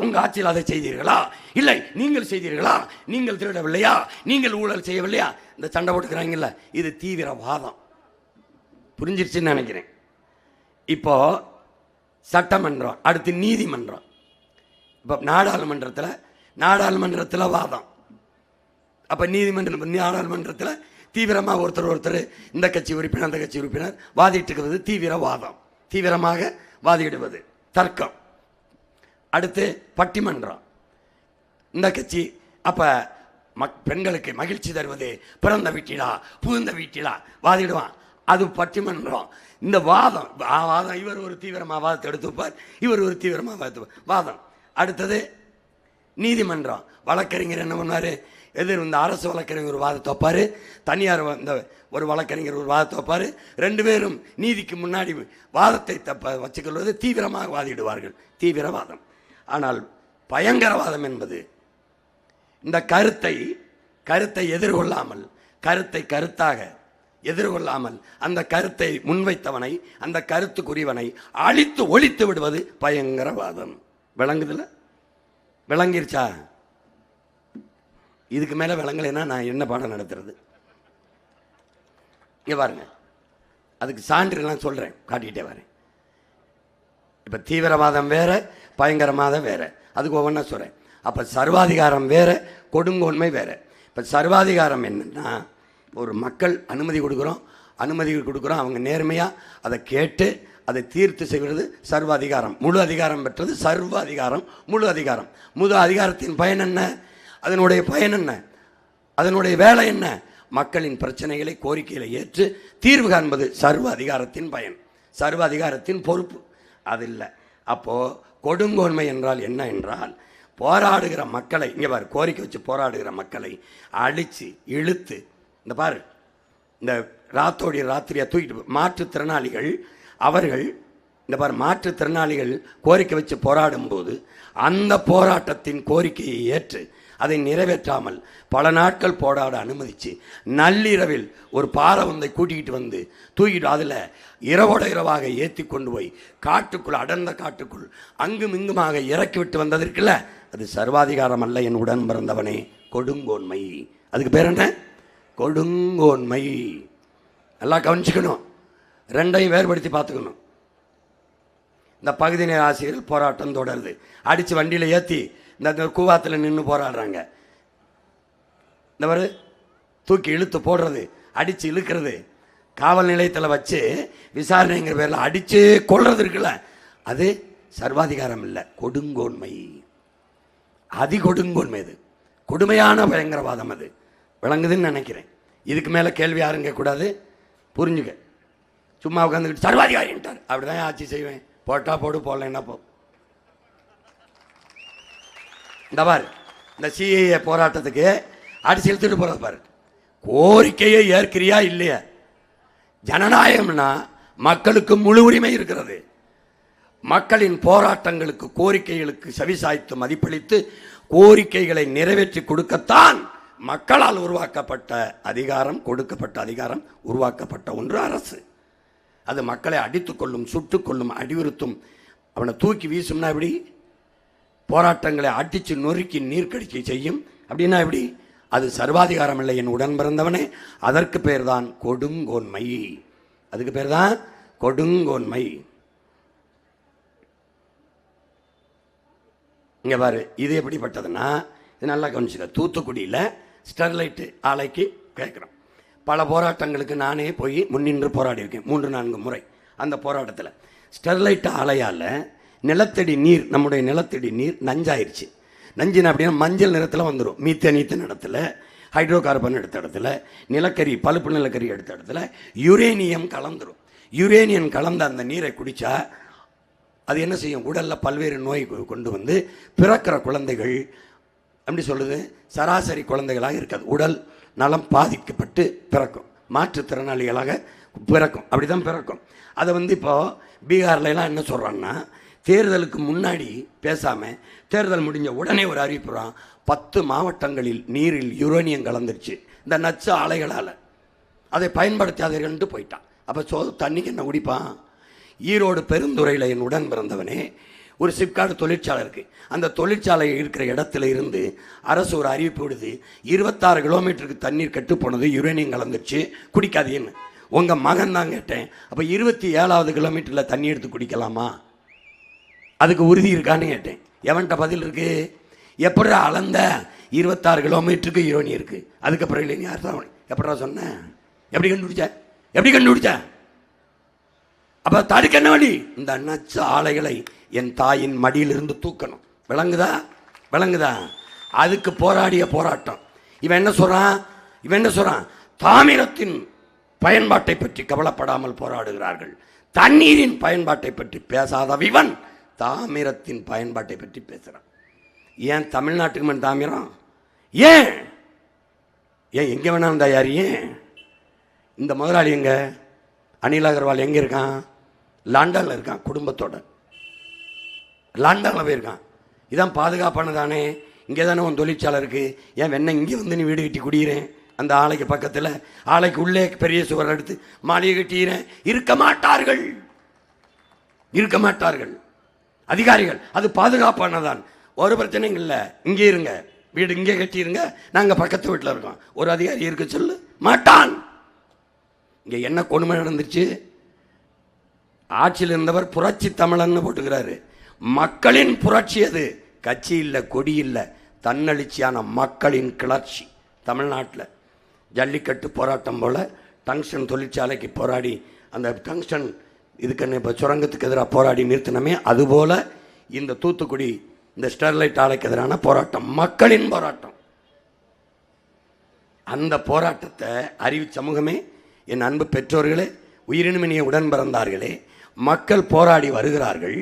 உங்க ஆட்சியில் அதை செய்தீர்களா? இல்லை, நீங்கள் செய்தீர்களா? நீங்கள் திருடவில்லையா? நீங்கள் ஊழல் செய்யவில்லையா? இந்த சண்டை போட்டுக்கிறாங்கல்ல, இது தீவிரவாதம். புரிஞ்சிருச்சுன்னு நினைக்கிறேன். இப்போ சட்டமன்றம், அடுத்து நீதிமன்றம். இப்போ நாடாளுமன்றத்தில் வாதம். அப்போ நாடாளுமன்றத்தில் தீவிரமாக ஒருத்தர் இந்த கட்சி உறுப்பினர் அந்த கட்சி உறுப்பினர் வாதிட்டு இருக்கிறது தீவிரவாதம். தீவிரமாக வாதிடுவது தர்க்கம். அடுத்து பட்டிமன்றம். இந்த கட்சி அப்போ பெண்களுக்கு மகிழ்ச்சி தருவது பிறந்த வீட்டிலா புகுந்த வீட்டிலா வாதிடுவான், அது பட்டிமன்றம். இந்த வாதம் இவர் ஒரு தீவிரமாக வாதத்தை எடுத்துப்பார், இவர் ஒரு தீவிரமாக வாதம். அடுத்தது நீதிமன்றம். வழக்கறிஞர் என்ன பண்ணார்? இந்த அரசு வழக்கறிஞர் ஒரு வாதத்தை வைப்பார், தனியார் ஒரு வழக்கறிஞர் ஒரு வாதத்தை வைப்பார். 2 பேரும் நீதிக்கு முன்னாடி வாதத்தை வச்சுக்கொள்வது தீவிரமாக வாதிடுவார்கள், தீவிரவாதம். ஆனால் பயங்கரவாதம் என்பது இந்த கருத்தை எதிர்கொள்ளாமல், கருத்தாக எதிர்கொள்ளாமல் அந்த கருத்தை முன்வைத்தவனை, அந்த கருத்துக்குரியவனை அழித்து ஒழித்து விடுவது பயங்கரவாதம். விளங்குதுல? விளங்கிருச்சா? இதுக்கு மேலே விளங்கலைன்னா நான் என்ன பாடம் நடத்துறது? இங்கே பாருங்க, அதுக்கு சான்றுலாம் சொல்கிறேன், காட்டிக்கிட்டே வரேன். இப்போ தீவிரவாதம் வேற, பயங்கரவாதம் வேற, அதுக்கு ஒவ்வொன்றா சொல்கிறேன். அப்போ சர்வாதிகாரம் வேற, கொடுங்கோன்மை வேற. இப்போ சர்வாதிகாரம் என்னன்னா, ஒரு மக்கள் அனுமதி கொடுக்குறோம், அவங்க நேர்மையாக அதை கேட்டு அதை தீர்த்து செய்வது சர்வாதிகாரம். முழு அதிகாரம் பெற்றது சர்வாதிகாரம், முழு அதிகாரம். முழு அதிகாரத்தின் பயன் என்ன? அதனுடைய பயன் என்ன? அதனுடைய வேலை என்ன? மக்களின் பிரச்சனைகளை, கோரிக்கைகளை ஏற்று தீர்வு காண்பது சர்வ அதிகாரத்தின் பயன், சர்வ அதிகாரத்தின் பொறுப்பு. அது இல்லை. அப்போ கொடுங்கோன்மை என்றால் என்ன என்றால், போராடுகிற மக்களை, இங்கே பாரு, கோரிக்கை வச்சு போராடுகிற மக்களை அடித்து இழுத்து, இந்த பாரு, இந்த ராத்திரியை தூக்கிட்டு மாற்றுத்திறனாளிகள், அவர்கள் இந்த பாரு, மாற்றுத்திறனாளிகள் கோரிக்கை வச்சு போராடும் போது அந்த போராட்டத்தின் கோரிக்கையை ஏற்று அதை நிறைவேற்றாமல் பல நாட்கள் போராட அனுமதிச்சு, நள்ளிரவில் ஒரு பாரவந்தை தூக்கிட்டு அதில் இரவாக ஏற்றி கொண்டு போய் காட்டுக்குள், அடர்ந்த காட்டுக்குள் அங்கும் இங்குமாக இறக்கிவிட்டு வந்ததற்குல்ல, அது சர்வாதிகாரம் அல்ல என் உடன் பிறந்தவனே, கொடுங்கோன்மை. அதுக்கு பேர் என்ன? கொடுங்கோன்மை. நல்லா கவனிச்சுக்கணும், ரெண்டையும் வேறுபடுத்தி பார்த்துக்கணும். இந்த பகுதி நேர ஆசிரியர்கள் போராட்டம் தொடருது, அடித்து வண்டியில் ஏற்றி இந்த கூவாத்தில் நின்று போராடுறாங்க. இந்த மாதிரி தூக்கி இழுத்து போடுறது, அடித்து இழுக்கிறது, காவல் நிலையத்தில் வச்சு விசாரணைங்கிற பேரில் அடித்து கொள்றது இருக்குல்ல, அது சர்வாதிகாரம் இல்லை, கொடுங்கோன்மை. கொடுங்கோன்மை, அது கொடுமையான பயங்கரவாதம். அது விளங்குதுன்னு நினைக்கிறேன். இதுக்கு மேலே கேள்வி யாரும் கேட்கக்கூடாது, புரிஞ்சுக்க. சும்மா உட்காந்துக்கிட்டு சர்வாதிகாரின்ட்டார், அப்படிதான் ஆட்சி செய்வேன், போட்டா போடு, போடலைன்னா போ. இந்த பாரு, இந்த சிஏஏ போராட்டத்துக்கு அடிச்சு இழுத்துட்டு போறது பாரு. கோரிக்கையை ஏற்கிறியா இல்லையா? ஜனநாயகம்னா மக்களுக்கு முழு உரிமை இருக்கிறது. மக்களின் போராட்டங்களுக்கு, கோரிக்கைகளுக்கு செவிசாய்த்து மதிப்பளித்து கோரிக்கைகளை நிறைவேற்றி கொடுக்கத்தான் மக்களால் உருவாக்கப்பட்ட அதிகாரம், கொடுக்கப்பட்ட அதிகாரம், உருவாக்கப்பட்ட ஒன்று அரசு. அது மக்களை அடித்துக் கொள்ளும், சுட்டுக் கொள்ளும், அடிவுறுத்தும், அவனை தூக்கி வீசும்னா எப்படி? போராட்டங்களை அடித்து நொறுக்கி நீர்க்கடிக்கை செய்யும். அப்படின்னா எப்படி? அது சர்வாதிகாரம் இல்லை என் உடன் பிறந்தவனே. அதற்கு பேர் தான் கொடுங்கோன்மை. அதுக்கு பேர் தான் கொடுங்கோன்மை. இங்கே பாரு, இது எப்படிப்பட்டதுன்னா, இது நல்லா கவனிச்சுக்க. தூத்துக்குடியில் ஸ்டெர்லைட்டு ஆலைக்கு கேட்குறோம். பல போராட்டங்களுக்கு நானே போய் முன்னின்று போராடி இருக்கேன் 3-4 முறை. அந்த போராட்டத்தில் ஸ்டெர்லைட் ஆலையால் நிலத்தடி நீர், நம்முடைய நிலத்தடி நீர் நஞ்சாயிருச்சு. நஞ்சின அப்படின்னா மஞ்சள் நிறத்தில் வந்துடும். மீத்தேன் இடத்துல, ஹைட்ரோ கார்பன் எடுத்த இடத்துல, நிலக்கரி பழுப்பு நிலக்கரி எடுத்த இடத்துல யுரேனியம் கலந்துடும். யுரேனியம் கலந்த அந்த நீரை குடித்தா அது என்ன செய்யும்? உடலில் பல்வேறு நோய் கொண்டு வந்து பிறக்கிற குழந்தைகள் அப்படி சொல்லுது, சராசரி குழந்தைகளாக இருக்காது. உடல் நலம் பாதிக்கப்பட்டு பிறக்கும், மாற்றுத்திறனாளிகளாக பிறக்கும், அப்படி தான் பிறக்கும். அதை வந்து இப்போது பீகார்லாம் என்ன சொல்கிறான்னா, தேர்தலுக்கு முன்னாடி பேசாமல் தேர்தல் முடிஞ்ச உடனே ஒரு அறிவிப்புறான், 10 மாவட்டங்களில் நீரில் யுரேனியம் கலந்துருச்சு இந்த நச்சு ஆலைகளால், அதை பயன்படுத்தாதீர்கள்ட்டு போயிட்டான். அப்போ தண்ணிக்கு என்ன குடிப்பான்? ஈரோடு பெருந்துறையில் என் உடன் பிறந்தவனே ஒரு சிப்காட் தொழிற்சாலை இருக்குது. அந்த தொழிற்சாலை இருக்கிற இடத்துல இருந்து அரசு ஒரு அறிவிப்பு விடுது, 26 கிலோமீட்டருக்கு தண்ணீர் கெட்டு போனது, யுரேனியம் கலந்துருச்சு, குடிக்காதீன்னு. உங்கள் மகன் தான் கேட்டேன், அப்போ 27வது கிலோமீட்டரில் தண்ணி எடுத்து குடிக்கலாமா? அதுக்கு உறுதி இருக்கான்னு கேட்டேன். எவன்கிட்ட பதில் இருக்கு? எப்படி அளந்த 26 கிலோமீட்டருக்கு யுரேனியம் இருக்குது, அதுக்கப்புறம் இல்லை. நீ யார் தான் எப்படா சொன்னேன்? எப்படி கண்டுபிடிச்ச? அப்போ தடுக்க என்ன வழி? இந்த நச்சு ஆலைகளை என் தாயின் மடியிலிருந்து தூக்கணும். விளங்குதா? அதுக்கு போராடிய போராட்டம். இவன் என்ன சொல்றான்? தாமிரத்தின் பயன்பாட்டை பற்றி கவலைப்படாமல் போராடுகிறார்கள். தண்ணீரின் பயன்பாட்டை பற்றி பேசாத இவன் தாமிரத்தின் பயன்பாட்டை பற்றி பேசுகிறான். ஏன் தமிழ்நாட்டுக்கு மண் தாமிரம்? ஏன் எங்கே வேணாலும் தயாரி? ஏன் இந்த முதலாளி எங்க? அனில் அகர்வால் எங்கே இருக்கான்? லண்டனில் இருக்கான், குடும்பத்தோட லண்டனில் போயிருக்கான். இதான் பாதுகாப்பானதானே? இங்கே தானே உன் தொழிற்சாலை இருக்குது. ஏன் வெண்ணெய் இங்கே வந்து நீ வீடு கட்டி குடிக்கிறேன்? அந்த ஆலைக்கு பக்கத்தில், ஆலைக்கு உள்ளே பெரிய சுவர் எடுத்து மாளிகை கட்டிக்கிறேன். இருக்க மாட்டார்கள் அதிகாரிகள். அது பாதுகாப்பானதான், ஒரு பிரச்சனையும் இல்லை. இங்கே இருங்க, வீடு இங்கே கட்டிடுங்க, நாங்கள் பக்கத்து வீட்டில் இருக்கோம். ஒரு அதிகாரி இருக்க சொல்லு மாட்டான். இங்கே என்ன கொடுமை நடந்துச்சு? ஆட்சியில் இருந்தவர் புரட்சி தமிழன்னு போட்டுக்கிறாரு. மக்களின் புரட்சி அது. கட்சி இல்லை, கொடி இல்லை, தன்னெழுச்சியான மக்களின் கிளர்ச்சி. தமிழ்நாட்டில் ஜல்லிக்கட்டு போராட்டம் போல் டங்ஸ்டன் தொழிற்சாலைக்கு போராடி, அந்த டங்ஸ்டன் இதுக்கு இப்போ சுரங்கத்துக்கு எதிராக போராடி நிறுத்தினமே, அதுபோல் இந்த தூத்துக்குடி இந்த ஸ்டெர்லைட் ஆலைக்கு எதிரான போராட்டம் மக்களின் போராட்டம். அந்த போராட்டத்தை அறிவு சமூகமே, என் அன்பு பெற்றோர்களே, உயிரினுமினிய உடன் பிறந்தார்களே, மக்கள் போராடி வருகிறார்கள்.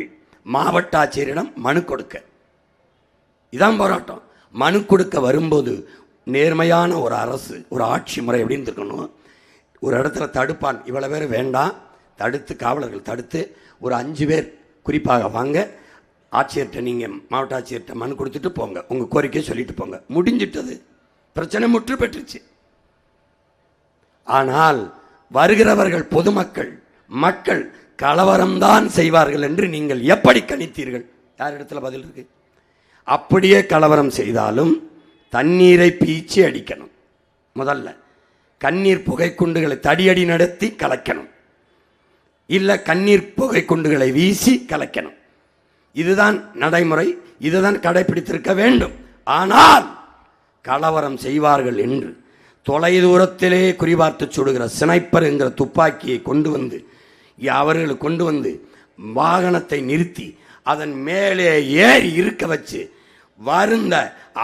மாவட்ட ஆட்சியரிடம் மனு கொடுக்க, இதான் போராட்டம். மனு கொடுக்க வரும்போது நேர்மையான ஒரு அரசு, ஒரு ஆட்சி முறை எப்படின்னு இருக்கணும். ஒரு இடத்துல தடுப்பான், இவ்வளோ பேர் வேண்டாம், தடுத்து காவலர்கள் தடுத்து ஒரு 5 பேர் குறிப்பாக வாங்க, ஆட்சியர்கிட்ட நீங்கள் மாவட்ட ஆட்சியர்கிட்ட மனு கொடுத்துட்டு போங்க, உங்கள் கோரிக்கையை சொல்லிட்டு போங்க. முடிஞ்சிட்டது, பிரச்சனை முற்று பெற்றுச்சு. ஆனால் வருகிறவர்கள் பொதுமக்கள், மக்கள் கலவரம்தான் செய்வார்கள் என்று நீங்கள் எப்படி கணித்தீர்கள்? யார் இடத்துல பதில் இருக்கு? அப்படியே கலவரம் செய்தாலும் தண்ணீரை பீச்சி அடிக்கணும். முதல்ல கண்ணீர் புகை குண்டுகளை தடியடி நடத்தி கலைக்கணும், இல்லை கண்ணீர் புகை குண்டுகளை வீசி கலைக்கணும். இதுதான் நடைமுறை, இதுதான் கடைபிடித்திருக்க வேண்டும். ஆனால் கலவரம் செய்வார்கள் என்று தொலைதூரத்திலே குறிபார்த்து சுடுகிற ஸ்னைப்பர் என்கிற துப்பாக்கியை கொண்டு வந்து வாகனத்தை நிறுத்தி அதன் மேலே ஏறி இருக்க வச்சு வருந்த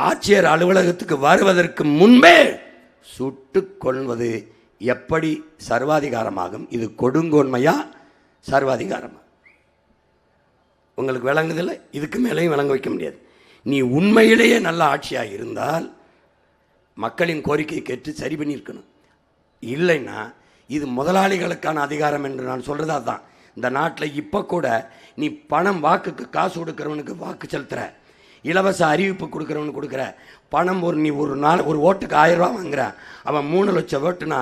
ஆட்சியர் அலுவலகத்துக்கு வருவதற்கு முன்பே சுட்டு கொள்வது எப்படி சர்வாதிகாரமாகும்? இது கொடுங்கோன்மையா சர்வாதிகாரமா? உங்களுக்கு விளங்குதில்லை, இதுக்கு மேலேயும் விளங்க வைக்க முடியாது. நீ உண்மையிலேயே நல்ல ஆட்சியாக இருந்தால் மக்களின் கோரிக்கையை கேட்டு சரி பண்ணியிருக்கணும். இல்லைன்னா இது முதலாளிகளுக்கான அதிகாரம் என்று நான் சொல்கிறது அதுதான். இந்த நாட்டில் இப்போ கூட நீ பணம், வாக்குக்கு காசு கொடுக்குறவனுக்கு வாக்கு செலுத்துகிற, இலவச அறிவிப்பு கொடுக்குறவனுக்கு கொடுக்குற பணம், நீ ஒரு ஓட்டுக்கு 1000 ரூபா வாங்குற, அவன் 3 லட்சம் ஓட்டுனா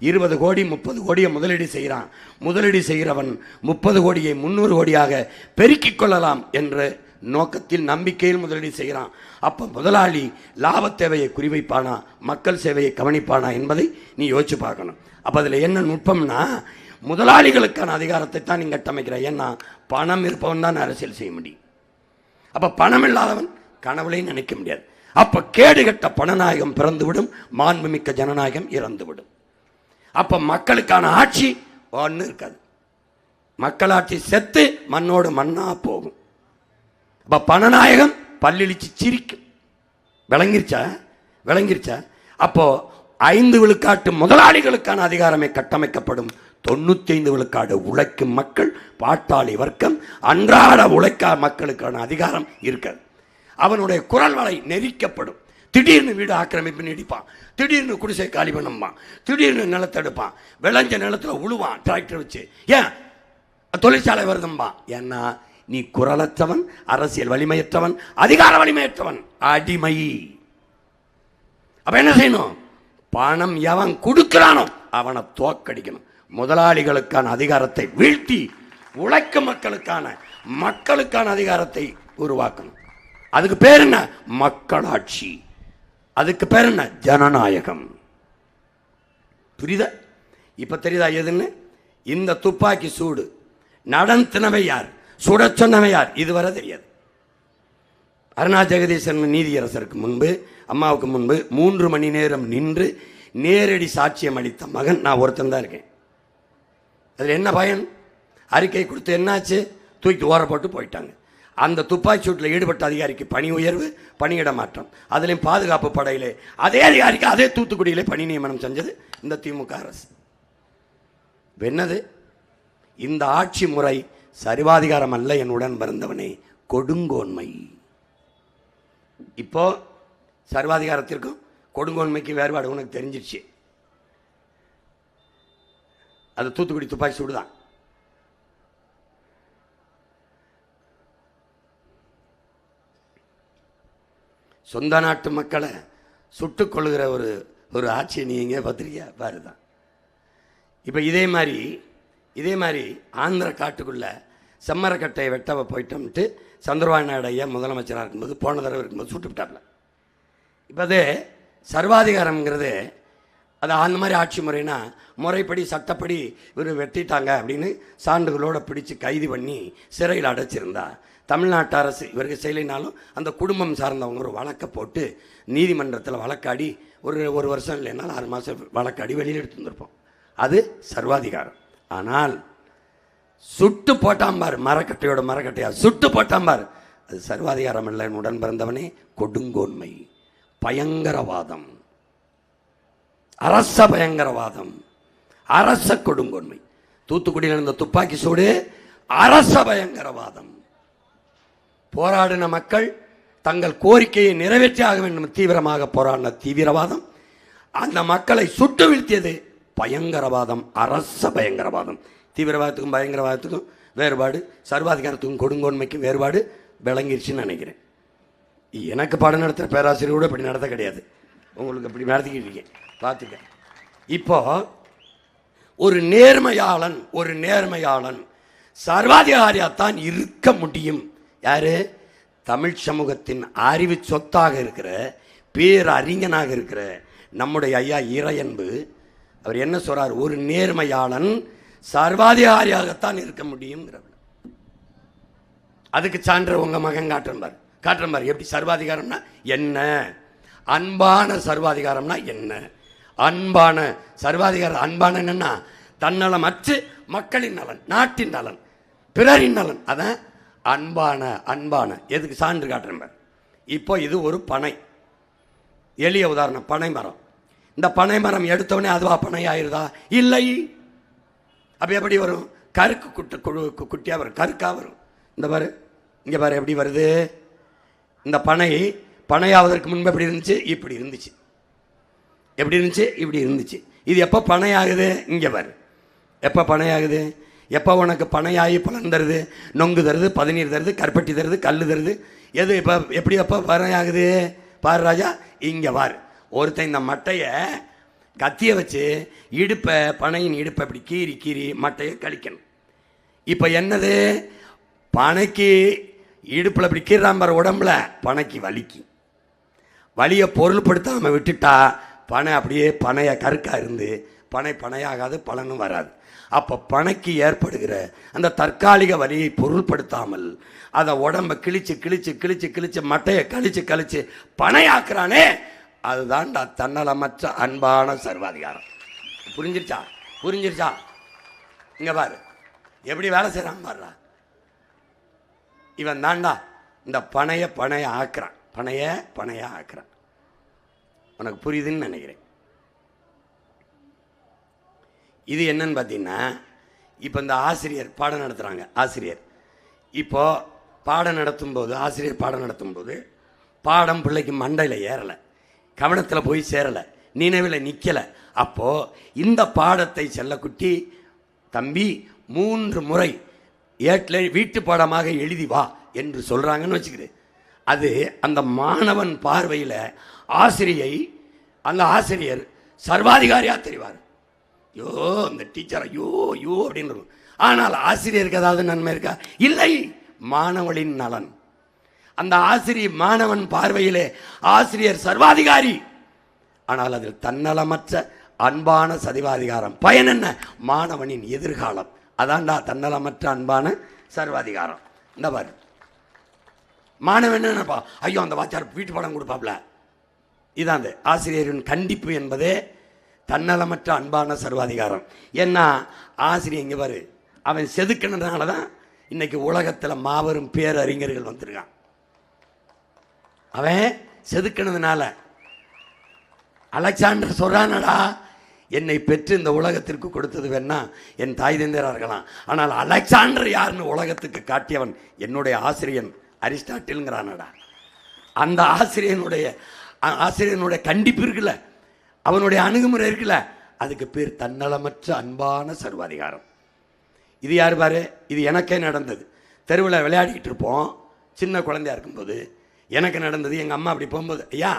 20 கோடி 30 கோடியை முதலீடு செய்கிறான். முதலீடு செய்கிறவன் 30 கோடியை 300 கோடியாக பெருக்கிக் கொள்ளலாம் என்ற நோக்கத்தில், நம்பிக்கையில் முதலீடு செய்கிறான். அப்போ முதலாளி லாப தேவையை குறிவைப்பானா, மக்கள் சேவையை கவனிப்பானா என்பதை நீ யோசிச்சு பார்க்கணும். அப்போ அதில் என்ன நுட்பம்னா, முதலாளிகளுக்கான அதிகாரத்தை தான் நீங்கள் கட்டமைக்கிற. ஏன்னா பணம் இருப்பவன் தான் அரசியல் செய்ய முடியும். அப்போ பணம் இல்லாதவன் கனவுலையும் நினைக்க முடியாது. அப்போ கேடுகட்ட பணநாயகம் பிறந்துவிடும், மாண்புமிக்க ஜனநாயகம் இறந்துவிடும். அப்ப மக்களுக்கான ஆட்சி ஒன்று இருக்காது. மக்களாட்சி செத்து மண்ணோடு மண்ணா போகும். அப்ப பணநாயகம் பல்லிழிச்சு சிரிக்கும். விளங்கிருச்சா? அப்போ 5 விழுக்காட்டு முதலாளிகளுக்கான அதிகாரமே கட்டமைக்கப்படும். 95 விழுக்காடு உழைக்கும் மக்கள், பாட்டாளி வர்க்கம், அன்றாட உழைக்கா மக்களுக்கான அதிகாரம் இருக்காது. அவனுடைய குரல் வலை நெரிக்கப்படும். திடீர்னு வீடு ஆக்கிரமிப்பு நீடிப்பான், திடீர்னு குடிசை காலி பண்ணுவான், திடீர்னு நிலத்தை எடுப்பான், விளைஞ்ச நிலத்தில் உழுவான் டிராக்டர் வச்சு. ஏன் தொழிற்சாலை வருதும்பா? ஏன்னா நீ குரலற்றவன், அரசியல் வலிமையற்றவன், அதிகார வலிமையற்றவன், அடிமை. அப்ப என்ன செய்யணும்? பணம் எவன் கொடுக்கிறானோ அவனை தோக்கடிக்கணும். முதலாளிகளுக்கான அதிகாரத்தை வீழ்த்தி உழைக்கும் மக்களுக்கான அதிகாரத்தை உருவாக்கணும். அதுக்கு பேர் என்ன? மக்களாட்சி. அதுக்கு பேர் என்ன? ஜனநாயகம். புரியுதா? இப்ப தெரியுதா எதுன்னு? இந்த துப்பாக்கி சூடு நடத்தினவை யார், சுட சொன்னவை யார், இதுவரை தெரியாது. அருணா ஜெகதீசன் நீதியரசருக்கு முன்பு, அம்மாவுக்கு முன்பு 3 மணி நேரம் நின்று நேரடி சாட்சியம் அளித்த மகன் நான் ஒருத்தன் தான் இருக்கேன். அதில் என்ன பயன்? அறிக்கை கொடுத்து என்னாச்சு? தூக்கி ஓர போட்டு போயிட்டாங்க. அந்த துப்பாக்கி சூட்டில் ஈடுபட்ட அதிகாரிக்கு பணி உயர்வு, பணியிட மாற்றம். அதுலேயும் பாதுகாப்பு படையிலே அதே அதிகாரிக்கு அதே தூத்துக்குடியிலே பணி நியமனம் செஞ்சது இந்த திமுக அரசு. என்னது இந்த ஆட்சி முறை? சர்வாதிகாரம் அல்ல என்னுடன் பிறந்தவனே, கொடுங்கோன்மை. இப்போ சர்வாதிகாரத்திற்கும் கொடுங்கோன்மைக்கு வேறுபாடு உனக்கு தெரிஞ்சிருச்சு. அது தூத்துக்குடி துப்பாக்கி சூடுதான். சொந்த நாட்டு மக்களை சுட்டுக் கொள்ளுகிற ஒரு ஆட்சியை நீங்க பார்த்திருக்கியா? பாருதான். இப்போ இதே மாதிரி ஆந்திர காட்டுக்குள்ள செம்மரக்கட்டையை வெட்டவை போயிட்டோம்ட்டு சந்திரபாபு நாயுடு ஐயா முதலமைச்சராக இருக்கும்போது, போன தடவை இருக்கும்போது சுட்டு விட்டாப்ல. இப்போ அது சர்வாதிகாரம்ங்கிறது, அது அந்த மாதிரி ஆட்சி முறைனா முறைப்படி சட்டப்படி இவர் வெட்டிட்டாங்க அப்படின்னு சான்றுகளோடு பிடிச்சு கைது பண்ணி சிறையில் அடைச்சிருந்தா தமிழ்நாட்டு அரசு இவருக்கு செய்யலைனாலும் அந்த குடும்பம் சார்ந்தவங்க ஒரு வழக்கை போட்டு நீதிமன்றத்தில் வழக்காடி ஒரு வருஷம் இல்லைனாலும் 6 மாதம் வழக்காடி வெளியில் எடுத்து வந்திருப்போம். அது சர்வாதிகாரம். ஆனால் சுட்டு போட்டாம்பார், மரக்கட்டையா சுட்டு போட்டாம்பார், அது சர்வாதிகாரம் இல்லை. உடன் பிறந்தவனே, கொடுங்கோன்மை, பயங்கரவாதம், அரச பயங்கரவாதம், அரச கொடுங்கோன்மை. தூத்துக்குடியில் இருந்த துப்பாக்கி சூடு அரச பயங்கரவாதம். போராடின மக்கள் தங்கள் கோரிக்கையை நிறைவேற்றியாக வேண்டும் தீவிரமாக போராடின தீவிரவாதம். அந்த மக்களை சுட்டு வீழ்த்தியது பயங்கரவாதம், அரச பயங்கரவாதம். தீவிரவாதத்துக்கும் பயங்கரவாதத்துக்கும் வேறுபாடு, சர்வாதிகாரத்துக்கும் கொடுங்கோன்மைக்கும் வேறுபாடு விளங்கிருச்சுன்னு நினைக்கிறேன். எனக்கு பாடம் நடத்துகிற பேராசிரியர் கூட இப்படி நடத்த கிடையாது, உங்களுக்கு இப்படி நடத்திக்கிட்டு இருக்கேன் பார்த்துக்க. இப்போ ஒரு நேர்மையாளன் சர்வாதிகாரியாத்தான் இருக்க முடியும். யாரு? தமிழ் சமூகத்தின் அறிவு சொத்தாக இருக்கிற, பேரறிஞனாக இருக்கிற நம்முடைய ஐயா இறையன்பு அவர் என்ன சொல்றார்? ஒரு நேர்மையாளன் சர்வாதிகாரியாகத்தான் இருக்க முடியும். அதுக்கு சான்று உங்க மகன் காட்டுறன் பாரு. எப்படி சர்வாதிகாரம்னா என்ன, அன்பான சர்வாதிகாரம்னா என்ன? அன்பான சர்வாதிகாரம், அன்பான என்னன்னா தன்னலமற்று மக்களின் நலன், நாட்டின் நலன், பிறரின் நலன். அதான் அன்பான. எதுக்கு சான்று காட்டுறேன் பாரு. இப்போ இது ஒரு பனை, எளிய உதாரணம், பனை மரம். இந்த பனை மரம் எடுத்தவொடனே அதுவா பனை ஆயிருதா? இல்லை. அப்ப எப்படி வரும்? கருக்கு குட்டியா வரும், கருக்கா வரும். இந்த பாரு, இங்க பாரு எப்படி வருது. இந்த பனையாவதற்கு முன்பு எப்படி இருந்துச்சு? இப்படி இருந்துச்சு. எப்படி இருந்துச்சு? இப்படி இருந்துச்சு. இது எப்போ பனையாகுது? இங்கே பாரு. எப்போ பனையாகுது? எப்போ உனக்கு பனையாகி பலன் தருது, நொங்கு தருது, பதநீர் தருது, கருப்பட்டி தருது, கல் தருது. எது இப்போ எப்படி எப்போ பனையாகுது? பாரு ராஜா, இங்கே பாரு. ஒருத்தன் இந்த மட்டையை கத்தியை வச்சு பனையின் இடுப்பை இப்படி கீறி மட்டையை கழிக்கணும். இப்போ என்னது? பனைக்கு இடுப்பில் இப்படி கீறாம்பார் உடம்புல, பனைக்கு வலியை பொருள்படுத்தாமல் விட்டுட்டா பனை அப்படியே பனைய கருக்கா இருந்து பனையாகாது, பலனும் வராது. அப்போ பனைக்கு ஏற்படுகிற அந்த தற்காலிக வலியை பொருள்படுத்தாமல் அதை உடம்பை கிழிச்சு மட்டையை கழிச்சு பனையாக்குறானே, அதுதான் தன்னலமற்ற அன்பான சர்வாதிகாரம். புரிஞ்சிருச்சா? புரிஞ்சிருச்சா? இங்க பாரு எப்படி வேலை செய்யறான் பாருடா. இவன் தாண்டா இந்த பனைய ஆக்குறான். பனைய ஆக்குறான். உனக்கு புரியுதுன்னு நினைக்கிறேன். இது என்னன்னு பார்த்தீங்கன்னா, இப்போ இந்த ஆசிரியர் பாடம் நடத்துகிறாங்க. ஆசிரியர் இப்போ பாடம் நடத்தும்போது, ஆசிரியர் பாடம் நடத்தும்போது பாடம் பிள்ளைக்கு மண்டையில் ஏறலை, கவனத்தில் போய் சேரலை, நினைவில் நிற்கலை. அப்போது இந்த பாடத்தை செல்லக்குட்டி தம்பி 3 முறை ஏட்டில் வீட்டு பாடமாக எழுதி வா என்று சொல்கிறாங்கன்னு வச்சுக்கிது. அது அந்த மாணவன் பார்வையில் அந்த ஆசிரியர் சர்வாதிகாரியாக தெரிவார். ஐயோ அந்த டீச்சர் ஐயோ ஐயோ அப்படின்னு. ஆனால் ஆசிரியருக்கு ஏதாவது நன்மை இருக்கா? இல்லை. மாணவனின் நலன். அந்த ஆசிரியர் மாணவன் பார்வையிலே ஆசிரியர் சர்வாதிகாரி. ஆனால் அதில் தன்னலமற்ற அன்பான சர்வாதிகாரம். பயன் என்ன? மாணவனின் எதிர்காலம். அதான்டா தன்னலமற்ற அன்பான சர்வாதிகாரம். இந்த பாரு, மாணவன் என்ன நினைப்பா? ஐயோ அந்த வாத்தியார் வீட்டு பாடம் கொடுப்பாப்ல. இதான் அந்த ஆசிரியரின் கண்டிப்பு என்பதே தன்னலமற்ற அன்பான சர்வாதிகாரம். ஏன்னா ஆசிரியர் இங்கே பாரு, அவன் செதுக்கினதுனால தான் இன்னைக்கு உலகத்தில் மாபெரும் பேரறிஞர்கள் வந்திருக்கான். அவன் செதுக்கினதுனால. அலெக்சாண்டர் சொல்றானடா, என்னை பெற்று இந்த உலகத்திற்கு கொடுத்தது வேணா என் தாய் தந்தையராக இருக்கலாம், ஆனால் அலெக்சாண்டர் யாருன்னு உலகத்துக்கு காட்டியவன் என்னுடைய ஆசிரியன் அரிஸ்டாட்டில்ங்கிறானடா. அந்த ஆசிரியனுடைய கண்டிப்பு இருக்குல்ல, அவனுடைய அணுகுமுறை இருக்குல்ல, அதுக்கு பேர் தன்னலமற்ற அன்பான சர்வாதிகாரம். இது யார் பாரு, இது எனக்கே நடந்தது. தெருவில் விளையாடிக்கிட்டு இருப்போம் சின்ன குழந்தையா இருக்கும்போது. எனக்கு நடந்தது. எங்கள் அம்மா அப்படி போகும்போது, ஐயா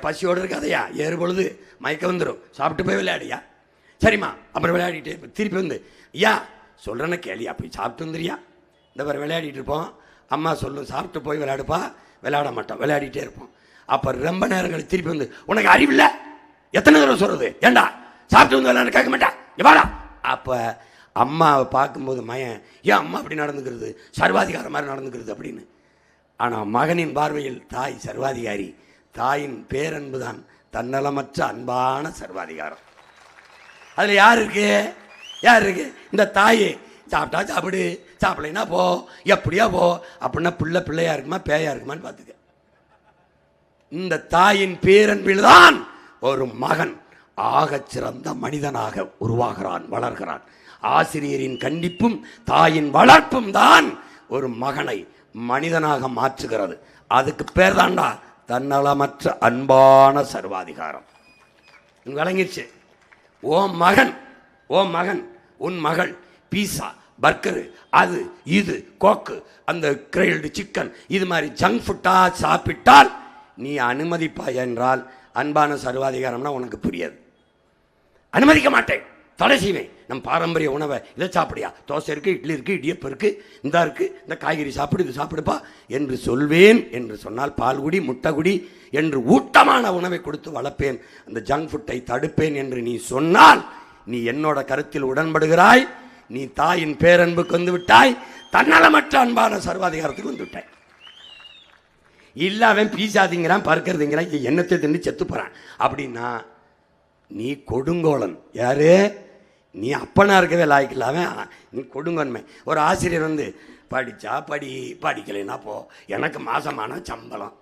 பசியோடு இருக்காதையா, ஏறு பொழுது மயக்கம் வந்துடும், சாப்பிட்டு போய் விளையாடியா. சரிம்மா. அப்புறம் விளையாடிட்டு திருப்பி வந்து, ஐயா சொல்கிறேன்னு கேளியா, போய் சாப்பிட்டு வந்துடுறியா. இந்த மாதிரி விளையாடிட்டு இருப்போம். அம்மா சொல்லும் சாப்பிட்டு போய் விளையாடுப்பா. விளையாட மாட்டோம், விளையாடிட்டே இருப்போம். அப்போ ரொம்ப நேரங்கள் திருப்பி வந்து, உனக்கு அறிவில்லை, எத்தனை தடவை சொல்கிறது, ஏண்டா சாப்பிட்டு வந்து விளையாட கேட்க மாட்டா, எவாடா. அப்போ அம்மாவை பார்க்கும்போது மயன், ஏன் அம்மா அப்படி நடந்துக்கிறது, சர்வாதிகாரம் மாதிரி நடந்துக்கிறது அப்படின்னு. ஆனால் மகனின் பார்வையில் தாய் சர்வாதிகாரி. தாயின் பேரன்பு தான் தன்னலமற்ற அன்பான சர்வாதிகாரம். அதில் யார் இருக்கு? இந்த தாயே சாப்பிட்டா சாப்பிடு, சாப்பிடலைன்னா போ, எப்படியா போ அப்படின்னா பிள்ளையா இருக்குமா பேயா இருக்குமான்னு பார்த்துக்க. இந்த தாயின் பேரன்பில் தான் ஒரு மகன் ஆகச் சிறந்த மனிதனாக உருவாகிறான், வளர்கிறான். ஆசிரியரின் கண்டிப்பும் தாயின் வளர்ப்பும் தான் ஒரு மகனை மனிதனாக மாற்றுகிறது. அதுக்கு பேர் தாண்டா தன்னலமற்ற அன்பான சர்வாதிகாரம். விளங்கிடுச்சு? ஓ மகன் உன் மகள் பீஸா பர்கரு அது இது கோக்கு அந்த கிரில்டு சிக்கன் இது மாதிரி ஜங்க் ஃபுட்டா சாப்பிட்டால் நீ அனுமதிப்பாய் என்றால் அன்பான சர்வாதிகாரம்னா உனக்கு புரியாது. அனுமதிக்க மாட்டேன், தடை செய்வேன். நம் பாரம்பரிய உணவை இதை சாப்பிடியா, தோசை இருக்குது, இட்லி இருக்குது, இடியப்பம் இருக்குது, இந்த இருக்குது, இந்த காய்கறி சாப்பிடு, இது சாப்பிடுப்பா என்று சொல்வேன். என்று சொன்னால் பால்குடி முட்டைக்குடி என்று ஊட்டமான உணவை கொடுத்து வளர்ப்பேன், அந்த ஜங்க் ஃபுட்டை தடுப்பேன் என்று நீ சொன்னால் நீ என்னோட கருத்தில் உடன்படுகிறாய். நீ தாயின் பேரன்புக்கு வந்து விட்டாய், தன்னலமற்ற அன்பான சர்வாதிகாரத்துக்கு வந்து விட்டாய். இல்லை அவன் பீசாதிங்கிறான், பறக்கிறதுங்கிறான், என்னத்தை தின்னு செத்து போகிறான் அப்படின்னா நீ கொடுங்கோலன். யாரு நீ? அப்பனா இருக்கவே லாய்க்கல, அவன் நீ கொடுங்கோன்மை. ஒரு ஆசிரியர் வந்து படித்தா படி, படிக்கலைன்னா போ, எனக்கு மாசமான சம்பளம்.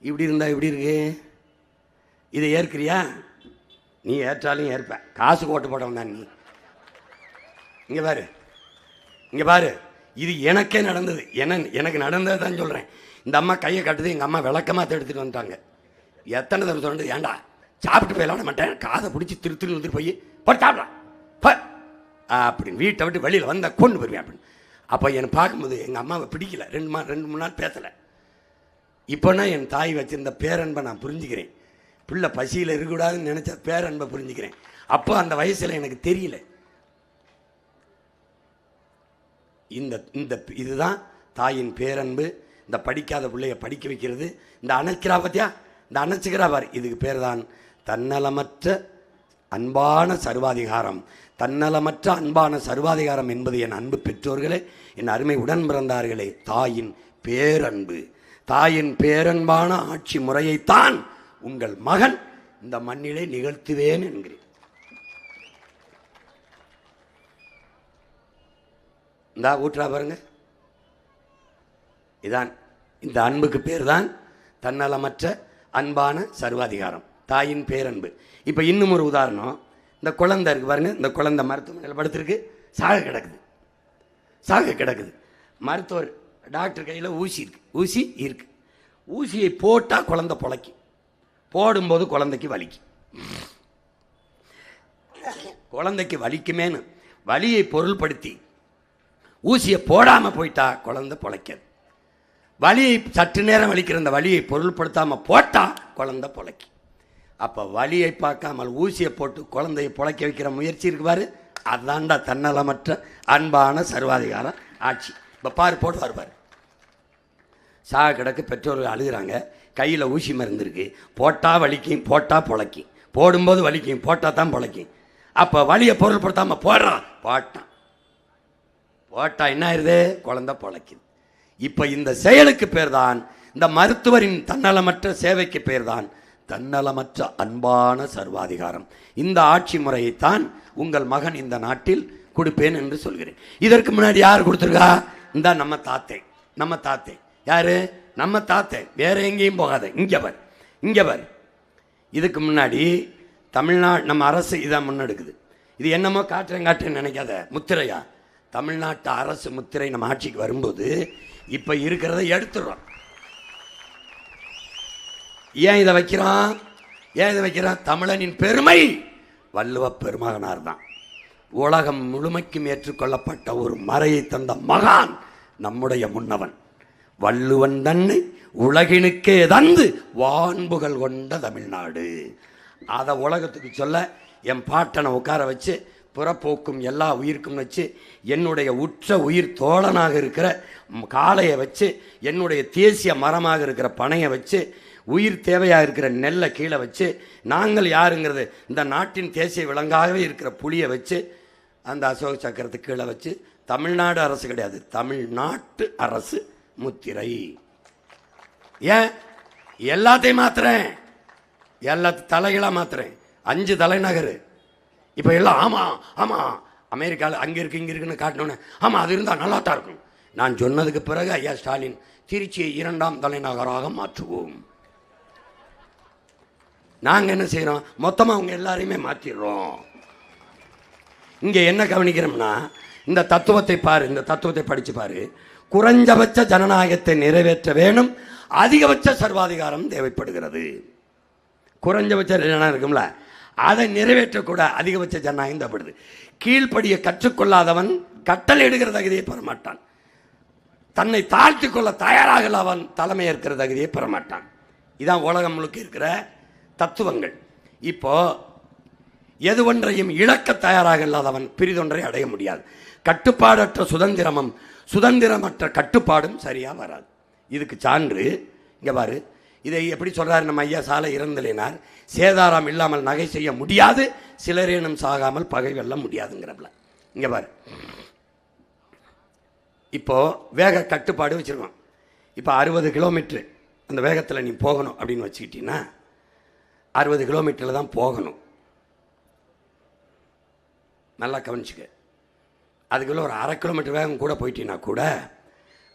இப்படி இருந்தால் எப்படி இருக்கு? இதை ஏற்கிறியா? நீ ஏற்றாலும் ஏற்ப, காசு போட்டு போட்டவன் தான் நீ. இங்கே பாரு, இது எனக்கே நடந்தது. எனக்கு நடந்தது தான் சொல்கிறேன். இந்த அம்மா கையை கட்டுது, எங்கள் அம்மா விளக்கமாக எடுத்துகிட்டு வந்துட்டாங்க. எத்தனை தடவை சொன்னது, ஏண்டா சாப்பிட்டு போய் விளாட மாட்டேன், காதை பிடிச்சி திருத்திரு வந்துட்டு போய் போய் சாப்பிடலாம் அப்படின்னு வீட்டை விட்டு வெளியில் வந்த கொண்டு போயிருவேன் அப்படின்னு. அப்போ என்னை பார்க்கும்போது எங்கள் அம்மாவை பிடிக்கல, 2-3 நாள் பேசலை. இப்போனா என் தாய் வச்சிருந்த பேரன்பை நான் புரிஞ்சுக்கிறேன். பிள்ளை பசியில் இருக்கக்கூடாதுன்னு நினச்ச பேரன்பை புரிஞ்சுக்கிறேன். அப்போ அந்த வயசில் எனக்கு தெரியல. இதுதான் தாயின் பேரன்பு. இந்த படிக்காத பிள்ளைய படிக்க வைக்கிறது. இந்த அணைக்கிறா பார்த்தியா, இந்த அணைச்சிக்கிறா பாரு, இதுக்கு பேர் தான் தன்னலமற்ற அன்பான சர்வாதிகாரம். தன்னலமற்ற அன்பான சர்வாதிகாரம் என்பது என் அன்பு பெற்றோர்களே, என் அருமை உடன் பிறந்தார்களே, தாயின் பேரன்பு. தாயின் பேரன்பான ஆட்சி முறையைத்தான் உங்கள் மகன் இந்த மண்ணிலே நிகழ்த்துவேன் என்கிறேன். இந்தா ஊற்றா பாருங்க. இதான் இந்த அன்புக்கு பேர் தான் தன்னலமற்ற அன்பான சர்வாதிகாரம், தாயின் பேரன்பு. இப்போ இன்னும் ஒரு உதாரணம், இந்த குழந்தை இருக்கு பாருங்க. இந்த குழந்தை மருத்துவமனையில் படுத்திருக்கு, சாக கிடக்குது. மருத்துவர் டாக்டர் கையில் ஊசி இருக்கு. ஊசியை போட்டால் குழந்தை பொழைக்கும், போடும்போது குழந்தைக்கு வலிக்கும். குழந்தைக்கு வலிக்குமேனு வலியை பொருள்படுத்தி ஊசியை போடாமல் போயிட்டா குழந்தை பொழைக்காது. வலியை சற்று நேரம் வலிக்கிற அந்த வலியை பொருள்படுத்தாமல் போட்டால் குழந்தை பொழைக்கும். அப்போ வலியை பார்க்காமல் ஊசியை போட்டு குழந்தையை பொழைக்க வைக்கிற முயற்சி இருக்கு பாரு, அதான்டா தன்னலமற்ற அன்பான சர்வாதிகார ஆட்சி. இப்போ பாரு, போட்டு பாரு. சாக கிடக்கு, பெற்றோர்கள் அழுகிறாங்க, கையில் ஊசி மருந்து இருக்கு, போட்டால் வலிக்கும், போட்டால் பொழைக்கும், போடும்போது வலிக்கும், போட்டால் தான் பொழைக்கும். அப்போ வலியை பொருள்படுத்தாமல் போட்டான் என்ன ஆயிருது, குழந்தை பொழைக்குது. இப்போ இந்த செயலுக்கு பேர் தான், இந்த மருத்துவரின் தன்னலமற்ற சேவைக்கு பேர் தான் தன்னலமற்ற அன்பான சர்வாதிகாரம். இந்த ஆட்சி முறையைத்தான் உங்கள் மகன் இந்த நாட்டில் கொடுப்பேன் என்று சொல்கிறேன். இதற்கு முன்னாடி யார் கொடுத்துருக்கா? இந்த நம்ம தாத்தே. யாரு? நம்ம தாத்தே. வேற எங்கேயும் போகாத, இங்கே பார். இதுக்கு முன்னாடி தமிழ்நாடு நம்ம அரசு இதான் முன்னெடுக்குது. இது என்னமோ காட்டுறேன்னு நினைக்காத, முத்திரையா. தமிழ்நாட்டு அரசு முத்திரை நம்ம ஆட்சிக்கு வரும்போது இப்போ இருக்கிறத எடுத்துடுறோம். ஏன் இதை வைக்கிறான்? தமிழனின் பெருமை வள்ளுவ பெருமகனார் தான். உலகம் முழுமைக்கும் ஏற்றுக்கொள்ளப்பட்ட ஒரு மறையை தந்த மகான் நம்முடைய முன்னவன் வள்ளுவன் தன்னை உலகினுக்கே தந்து வான்புகள் கொண்ட தமிழ்நாடு. அதை உலகத்துக்கு சொல்ல என் பாட்டனை உட்கார வச்சு புறப்போக்கும் எல்லா உயிருக்கும் வச்சு, என்னுடைய உற்ற உயிர் தோழனாக இருக்கிற காளையை வச்சு, என்னுடைய தேசிய மரமாக இருக்கிற பனையை வச்சு, உயிர் தேவையாக இருக்கிற நெல்லை கீழே வச்சு, நாங்கள் யாருங்கிறது இந்த நாட்டின் தேசிய விலங்காகவே இருக்கிற புலியை வச்சு, அந்த அசோக சக்கரத்துக்கு கீழே வச்சு, தமிழ்நாடு அரசு கிடையாது, தமிழ்நாட்டு அரசு முத்திரை. ஏன் எல்லாத்தையும் மாத்துறேன், தலைகளாக மாத்துறேன். 5 தலைநகர் இப்போ எல்லாம் ஆமாம் அமெரிக்காவில் அங்கே இருக்கு இங்கே இருக்குன்னு காட்டணுன்னு, ஆமாம் அது இருந்தால் நல்லா தான் இருக்கும். நான் சொன்னதுக்கு பிறகு ஐயா ஸ்டாலின் திருச்சியை 2ஆம் தலைநகராக மாற்றுவோம். நாங்கள் என்ன செய்கிறோம், மொத்தமாக அவங்க எல்லாரையுமே மாற்றிடுறோம். இங்கே என்ன கவனிக்கிறோம்னா, இந்த தத்துவத்தை படித்து பாரு. குறைஞ்சபட்ச ஜனநாயகத்தை நிறைவேற்ற வேணும், அதிகபட்ச சர்வாதிகாரம் தேவைப்படுகிறது. குறைஞ்சபட்ச ஜனநாயகம் இருக்கும்ல, அதை நிறைவேற்றக்கூட அதிகபட்ச ஜனநாயகம் தேவைப்படுது. கீழ்ப்படியை கற்றுக்கொள்ளாதவன் கட்டளை எடுக்கிற தகுதியை பெறமாட்டான். தன்னை தாழ்த்தி கொள்ள தயாராக அவன் தலைமை ஏற்கிற தகுதியை பெறமாட்டான். இதான் உலகம் முழுக்க இருக்கிற தத்துவங்கள். இப்போ எது ஒன்றையும் இழக்க தயாராக இல்லாதவன் பிரிதொன்றை அடைய முடியாது. கட்டுப்பாடற்ற சுதந்திரமற்ற கட்டுப்பாடும் சரியாக வராது. இதுக்கு சான்று இங்கே பாரு. இதை எப்படி சொல்றாரு நம்ம ஐயா சாலை இறந்தலினார், சேதாரம் இல்லாமல் நகை செய்ய முடியாது, சிலரேனும் சாகாமல் பகை வெல்ல முடியாதுங்கிறப்பல. இங்கே பாரு, இப்போ வேக கட்டுப்பாடு வச்சிருக்கோம். இப்போ 60 கிலோமீட்டரு அந்த வேகத்தில் நீ போகணும் அப்படின்னு வச்சுக்கிட்டீங்கன்னா 60 கிலோமீட்டரில் தான் போகணும். நல்லா கவனிச்சுக்க. அதுக்குள்ள ஒரு 1/2 கிலோமீட்டர் வேகம் கூட போயிட்டீங்கன்னா கூட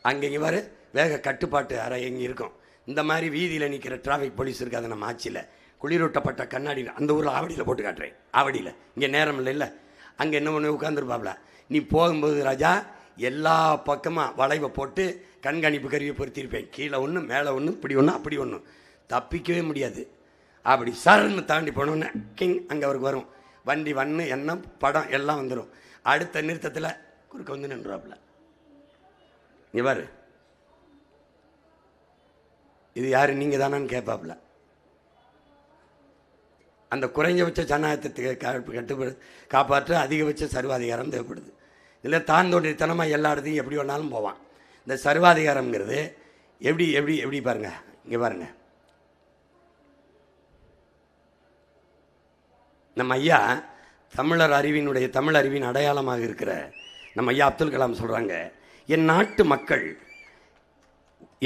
அங்கே பாரு வேக கட்டுப்பாட்டு அறை எங்கே இருக்கும். இந்த மாதிரி வீதியில் நிற்கிற டிராஃபிக் போலீஸ் இருக்குது, அதை நம்ம ஆட்சியில் குளிரூட்டப்பட்ட கண்ணாடி, அந்த ஊரில் ஆவடியில் போட்டு காட்டுறேன். ஆவடியில் இங்கே நேரம் இல்லை, அங்கே என்ன பண்ணி உட்காந்துருப்பாப்ல. நீ போகும்போது ராஜா எல்லா பக்கமாக வளைவை போட்டு கண்காணிப்பு கருவியை பொருத்திருப்பேன். கீழே ஒன்று, மேலே ஒன்று, இப்படி ஒன்று, அப்படி ஒன்று, தப்பிக்கவே முடியாது. அப்படி சரன்னு தாண்டி போனோன்னே கிங் அங்கே அவருக்கு வரும் வண்டி, எண்ணம், படம் எல்லாம் வந்துடும். அடுத்த நிறுத்தத்தில் குறுக்க வந்து நின்றுவாப்புல. இங்கே பாரு, இது யார், நீங்கள் தானான்னு கேட்பாப்புல. அந்த குறைஞ்சபட்ச ஜனநாயகத்தை காப்பாற்ற அதிகபட்ச சர்வாதிகாரம் தேவைப்படுது. இதில் தான் தோன்றித்தனமாக எல்லா இடத்தையும் எப்படி வேணாலும் போவான். இந்த சர்வாதிகாரம்ங்கிறது எப்படி பாருங்க. இங்கே பாருங்க, நம்ம ஐயா தமிழ் அறிவின் அடையாளமாக இருக்கிற நம்ம ஐயா அப்துல் கலாம் சொல்கிறாங்க, என் நாட்டு மக்கள்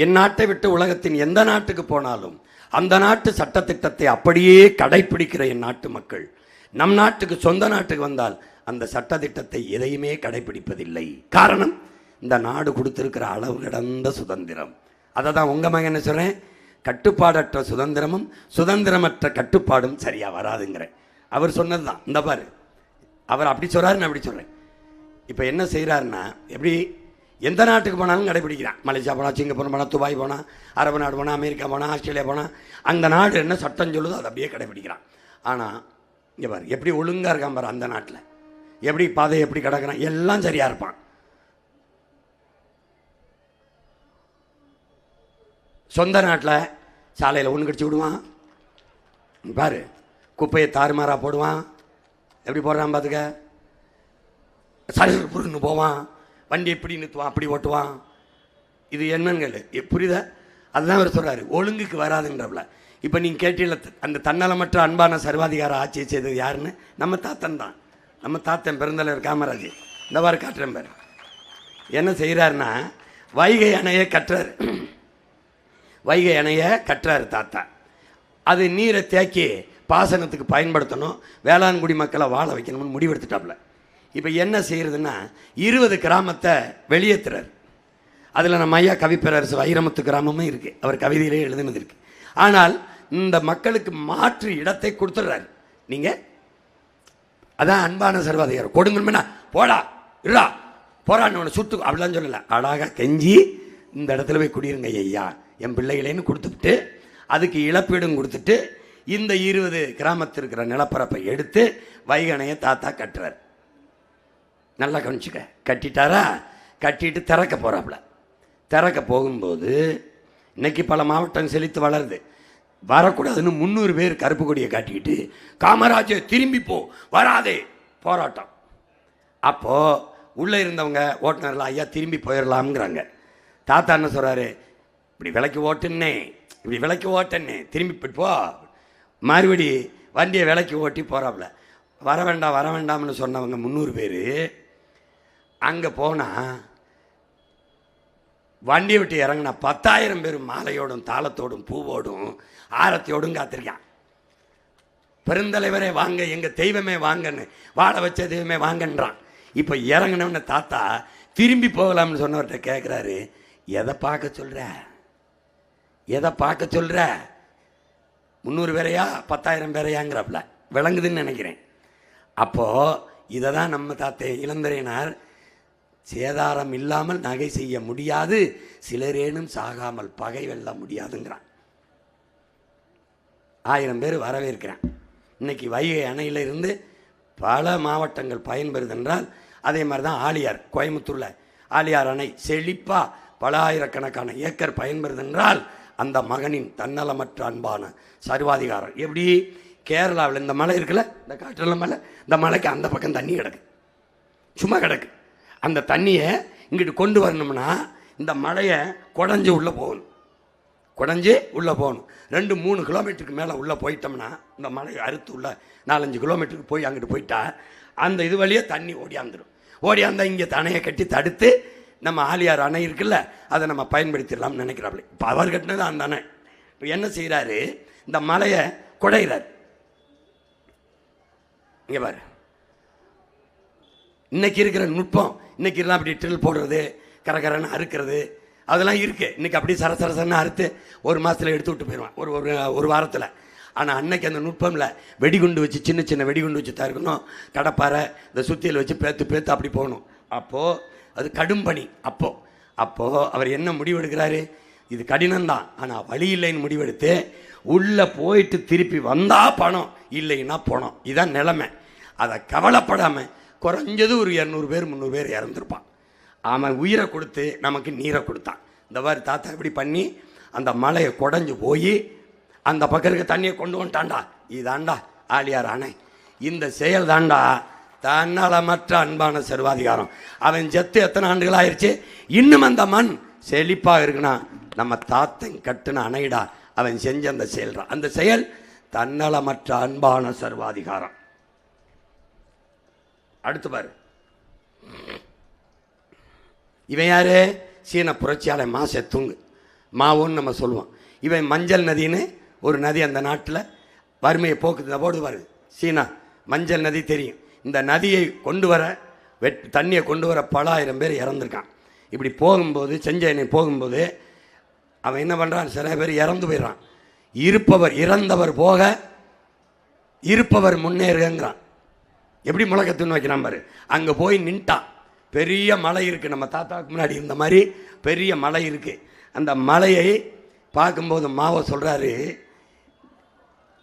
என் நாட்டை விட்டு உலகத்தின் எந்த நாட்டுக்கு போனாலும் அந்த நாட்டு சட்டத்திட்டத்தை அப்படியே கடைப்பிடிக்கிற என் நாட்டு மக்கள் நம் நாட்டுக்கு சொந்த நாட்டுக்கு வந்தால் அந்த சட்டத்திட்டத்தை எதையுமே கடைபிடிப்பதில்லை. காரணம், இந்த நாடு கொடுத்திருக்கிற அளவு கடந்த சுதந்திரம். அதை தான் உங்கள் மகன் என்ன சொல்கிறேன், கட்டுப்பாடற்ற சுதந்திரமும் சுதந்திரமற்ற கட்டுப்பாடும் சரியாக வராதுங்கிறேன். அவர் சொன்னது தான். இந்த பாரு, அவர் அப்படி சொல்கிறாரு, நான் அப்படி சொல்கிறேன். இப்போ என்ன செய்கிறாருன்னா, எப்படி எந்த நாட்டுக்கு போனாலும் கடைபிடிக்கிறான். மலேசியா போனால், சிங்கப்பூர் போனால், துபாய் போனால், அரபு நாடு போனால், அமெரிக்கா போனால், ஆஸ்திரேலியா போனால், அந்த நாடு என்ன சட்டம் சொல்லுதோ அதை அப்படியே கடைபிடிக்கிறான். ஆனால் இங்கே பாரு, எப்படி ஒழுங்காக இருக்கான் பாரு, அந்த நாட்டில் எப்படி பாதை எப்படி கிடக்கிறான், எல்லாம் சரியாக இருப்பான். சொந்த நாட்டில் சாலையில் ஒன்று கடிச்சு விடுவான் பாரு, குப்பையை தாறுமாறாக போடுவான். எப்படி போடுறான் பார்த்துக்க, சரி புருன்னு போவான், வண்டி எப்படி நிறுத்துவான், அப்படி ஓட்டுவான். இது என்னன்னு புரியுதா? அதுதான் அவர் சொல்கிறாரு, ஒழுங்குக்கு வராதுன்றப்பல. இப்போ நீங்கள் கேட்டீங்கள, அந்த தன்னலமற்ற அன்பான சர்வாதிகார ஆட்சியை செய்தது யாருன்னு? நம்ம தாத்தன் தான். நம்ம தாத்தன் பெருந்தலைவர் காமராஜ். இந்த வாரம் காட்டுறேன் பாரு, என்ன செய்கிறாருன்னா, வைகை அணையை கட்டுறாரு. வைகை அணையை கட்டுறாரு தாத்தா. அது நீரை தேக்கி பாசனத்துக்கு பயன்படுத்தணும், வேளாண்குடி மக்களை வாழ வைக்கணும்னு முடிவெடுத்துட்டாப்புல. இப்போ என்ன செய்கிறதுன்னா, 20 கிராமத்தை வெளியேற்றுறாரு. அதில் நம்ம ஐயா கவிப்பேரரசு வைரமுத்து கிராமமும் இருக்குது, அவர் கவிதையிலே எழுதுனது இருக்குது. ஆனால் இந்த மக்களுக்கு மாற்று இடத்தை கொடுத்துட்றாரு. நீங்கள் அதான் அன்பான சர்வாதிகாரம். கொடுங்கணும்னா போடா இருடா போரான்னு ஒன்று சுட்டு அப்படிலாம் சொல்லலை. அழகாக கெஞ்சி இந்த இடத்துல போய் குடியிருங்க ஐயா என் பிள்ளைகளேன்னு கொடுத்துட்டு, அதுக்கு இழப்பீடும் கொடுத்துட்டு, இந்த 20 கிராமத்தில் இருக்கிற நிலப்பரப்பை எடுத்து வைகணையை தாத்தா கட்டுறார். நல்லா கவனிச்சுக்க. கட்டிட்டாரா? கட்டிட்டு திறக்க போகிறாப்புல. திறக்க போகும்போது இன்னைக்கு பல மாவட்டம் செழித்து வளருது. வரக்கூடாதுன்னு 300 பேர் கருப்பு கொடியை காட்டிக்கிட்டு, காமராஜே திரும்பி போ, வராதே, போராட்டம். அப்போது உள்ளே இருந்தவங்க ஓட்டுநர்லாம் ஐயா திரும்பி போயிடலாம்ங்கிறாங்க. தாத்தா என்ன சொல்கிறாரு, இப்படி விலைக்கு ஓட்டுன்னே, இப்படி விலைக்கு ஓட்டன்னே, திரும்பி போயிட்டு போ. மறுபடி வண்டியை விலைக்கு ஓட்டி போகிறாப்புல. வர வேண்டாம் வர வேண்டாம்னு சொன்னவங்க 300 பேர் அங்கே போனால் வண்டியை விட்டு இறங்கினா 10,000 பேர் மாலையோடும் தாளத்தோடும் பூவோடும் ஆரத்தியோடும் காத்திருக்கான். பெருந்தலைவரே வாங்க, எங்கள் தெய்வமே வாங்கன்னு, வாழ வச்ச தெய்வமே வாங்கன்றான். இப்போ இறங்கினவன தாத்தா திரும்பி போகலாம்னு சொன்னவர்கிட்ட கேட்குறாரு, எதை பார்க்க சொல்கிற, எதை பார்க்க சொல்கிற, 300 பேரையா 10,000 பேரையாங்கிறப்பல விளங்குதுன்னு நினைக்கிறேன். அப்போது இதை தான் நம்ம தாத்தே இளந்தரையினார், சேதாரம் இல்லாமல் நகை செய்ய முடியாது, சிலரேனும் சாகாமல் பகை வெல்ல முடியாதுங்கிறான். 1000 பேர் வரவேற்கிறான். இன்னைக்கு வைகை அணையில் இருந்து பல மாவட்டங்கள் பயன்பெறுதென்றால், அதே மாதிரி தான் ஆழியார், கோயம்புத்தூரில் ஆழியார் அணை செழிப்பாக பல ஆயிரக்கணக்கான ஏக்கர் பயன்பெறுதென்றால் அந்த மகனின் தன்னலமற்ற அன்பான சர்வாதிகாரம். எப்படி கேரளாவில் இந்த மலை இருக்குல்ல, இந்த காற்றுல மலை, இந்த மலைக்கு அந்த பக்கம் தண்ணி கிடக்கு, சும்மா கிடக்கு. அந்த தண்ணியை இங்கிட்டு கொண்டு வரணும்னா இந்த மலையை குடஞ்சி உள்ளே போகணும், குடஞ்சி உள்ளே போகணும். 2-3 கிலோமீட்டருக்கு மேலே உள்ளே போயிட்டோம்னா, இந்த மலையை அறுத்து உள்ள 4-5 கிலோமீட்டருக்கு போய் அங்கிட்டு போயிட்டா அந்த இது வழியாக தண்ணி ஓடியாந்துடும். ஓடியாந்தால் இங்கே அணையை கட்டி தடுத்து நம்ம ஆழியார் அணை இருக்குல்ல, அதை நம்ம பயன்படுத்திடலாம்னு நினைக்கிறாப்புல. இப்போ அவர் கட்டினது அந்த அணை. இப்போ என்ன செய்கிறாரு, இந்த மலையை குடைகிறார். இங்கே பாரு, இன்னைக்கு இருக்கிற நுட்பம், இன்னைக்கு எல்லாம் அப்படி ட்ரில் போடுறது, கரகரன்னு அறுக்கிறது, அதெல்லாம் இருக்குது. இன்றைக்கி அப்படி சரசரசன்னு அறுத்து 1 மாதத்தில் எடுத்து விட்டு போயிடுவான், ஒரு வாரத்தில். ஆனால் அன்னைக்கு அந்த நுட்பமில் வெடிகுண்டு வச்சு, சின்ன சின்ன வெடிகுண்டு வச்சு தான் இருக்கணும். கடப்பாறை இந்த சுத்தியில் வச்சு பேத்து அப்படி போகணும். அப்போது அது கடும் பணி. அப்போது அவர் என்ன முடிவெடுக்கிறாரு, இது கடினம்தான் ஆனால் வழி இல்லைன்னு முடிவெடுத்து, உள்ளே போயிட்டு திருப்பி வந்தால் பணம், இல்லைன்னா பணம். இதுதான் நிலைமை. அதை கவலைப்படாமல் குறைஞ்சது ஒரு 200 பேர் 300 பேர் இறந்துருப்பான். அவன் உயிரை கொடுத்து நமக்கு நீரை கொடுத்தான். இந்த மாதிரி தாத்தா இப்படி பண்ணி அந்த மலையை குடஞ்சி போய் அந்த பக்கம் இருக்க தண்ணியை கொண்டு வந்துட்டான்டா. இதாண்டா ஆழியார் அணை. இந்த செயல் தாண்டா தன்னலமற்ற அன்பான சர்வாதிகாரம். அவன் செத்து எத்தனை ஆண்டுகள் ஆயிடுச்சு, இன்னும் அந்த மண் செழிப்பாக இருக்குன்னா நம்ம தாத்தன் கட்டுன அணைடா. அவன் செஞ்ச அந்த செயல்றான். அந்த செயல் தன்னலமற்ற அன்பான சர்வாதிகாரம். அடுத்து பாரு, இவன் யாரு, சீன புரட்சியாளர் மா செத்துங், மாவோன்னு நம்ம சொல்லுவோம். இவன் மஞ்சள் நதின்னு ஒரு நதி அந்த நாட்டில் வறுமையை போக்குது போடுவார். சீனா மஞ்சள் நதி தெரியும். இந்த நதியை கொண்டு வர தண்ணியை கொண்டு வர பல ஆயிரம் பேர் இறந்துருக்கான். இப்படி போகும்போது செஞ்சனை போகும்போது அவன் என்ன பண்ணுறான், சில பேர் இறந்து போயிடுறான். இறந்தவர் போக இருப்பவர் முன்னேறுங்கிறான். எப்படி முழக்கத்துன்னு வைக்கிறான் பாரு. அங்கே போய் நின்ட்டான். பெரிய மலை இருக்குது, நம்ம தாத்தாவுக்கு முன்னாடி இந்த மாதிரி பெரிய மலை இருக்குது. அந்த மலையை பார்க்கும்போது மாவோ சொல்கிறாரு,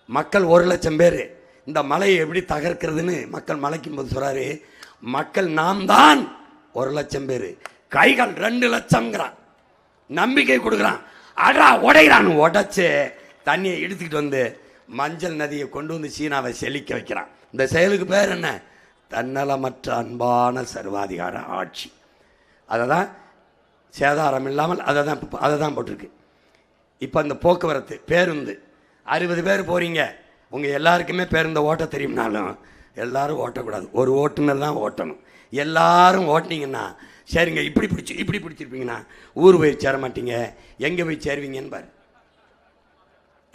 மக்கள் 1,00,000 பேர், இந்த மலையை எப்படி தகர்க்கிறதுன்னு மக்கள் மலைக்கும் போது சொல்கிறாரு, மக்கள் நாம் தான் 1,00,000 பேர், கைகள் 2,00,000ங்கிறான். நம்பிக்கை கொடுக்குறான். அடா உடைகிறான். உடைச்சு தண்ணியை எடுத்துக்கிட்டு வந்து மஞ்சள் நதியை கொண்டு வந்து சீனாவை செழிக்க வைக்கிறான். இந்த செயலுக்கு பேர் என்ன? தன்னலமற்ற அன்பான சர்வாதிகார ஆட்சி. அதை தான் சேதாரம் இல்லாமல் அதை தான் போட்டிருக்கு. இப்போ அந்த போக்குவரத்து பேருந்து 60 பேர் போகிறீங்க, உங்கள் எல்லாருக்குமே பேருந்தை ஓட்ட தெரியும்னாலும் எல்லாரும் ஓட்டக்கூடாது, ஒரு ஓட்டுநர் தான் ஓட்டணும். எல்லாரும் ஓட்டினீங்கன்னா சரிங்க, இப்படி பிடிச்சிருப்பீங்கன்னா ஊர் போய் சேர மாட்டீங்க. எங்கே போய் சேருவீங்கன்னு பாரு.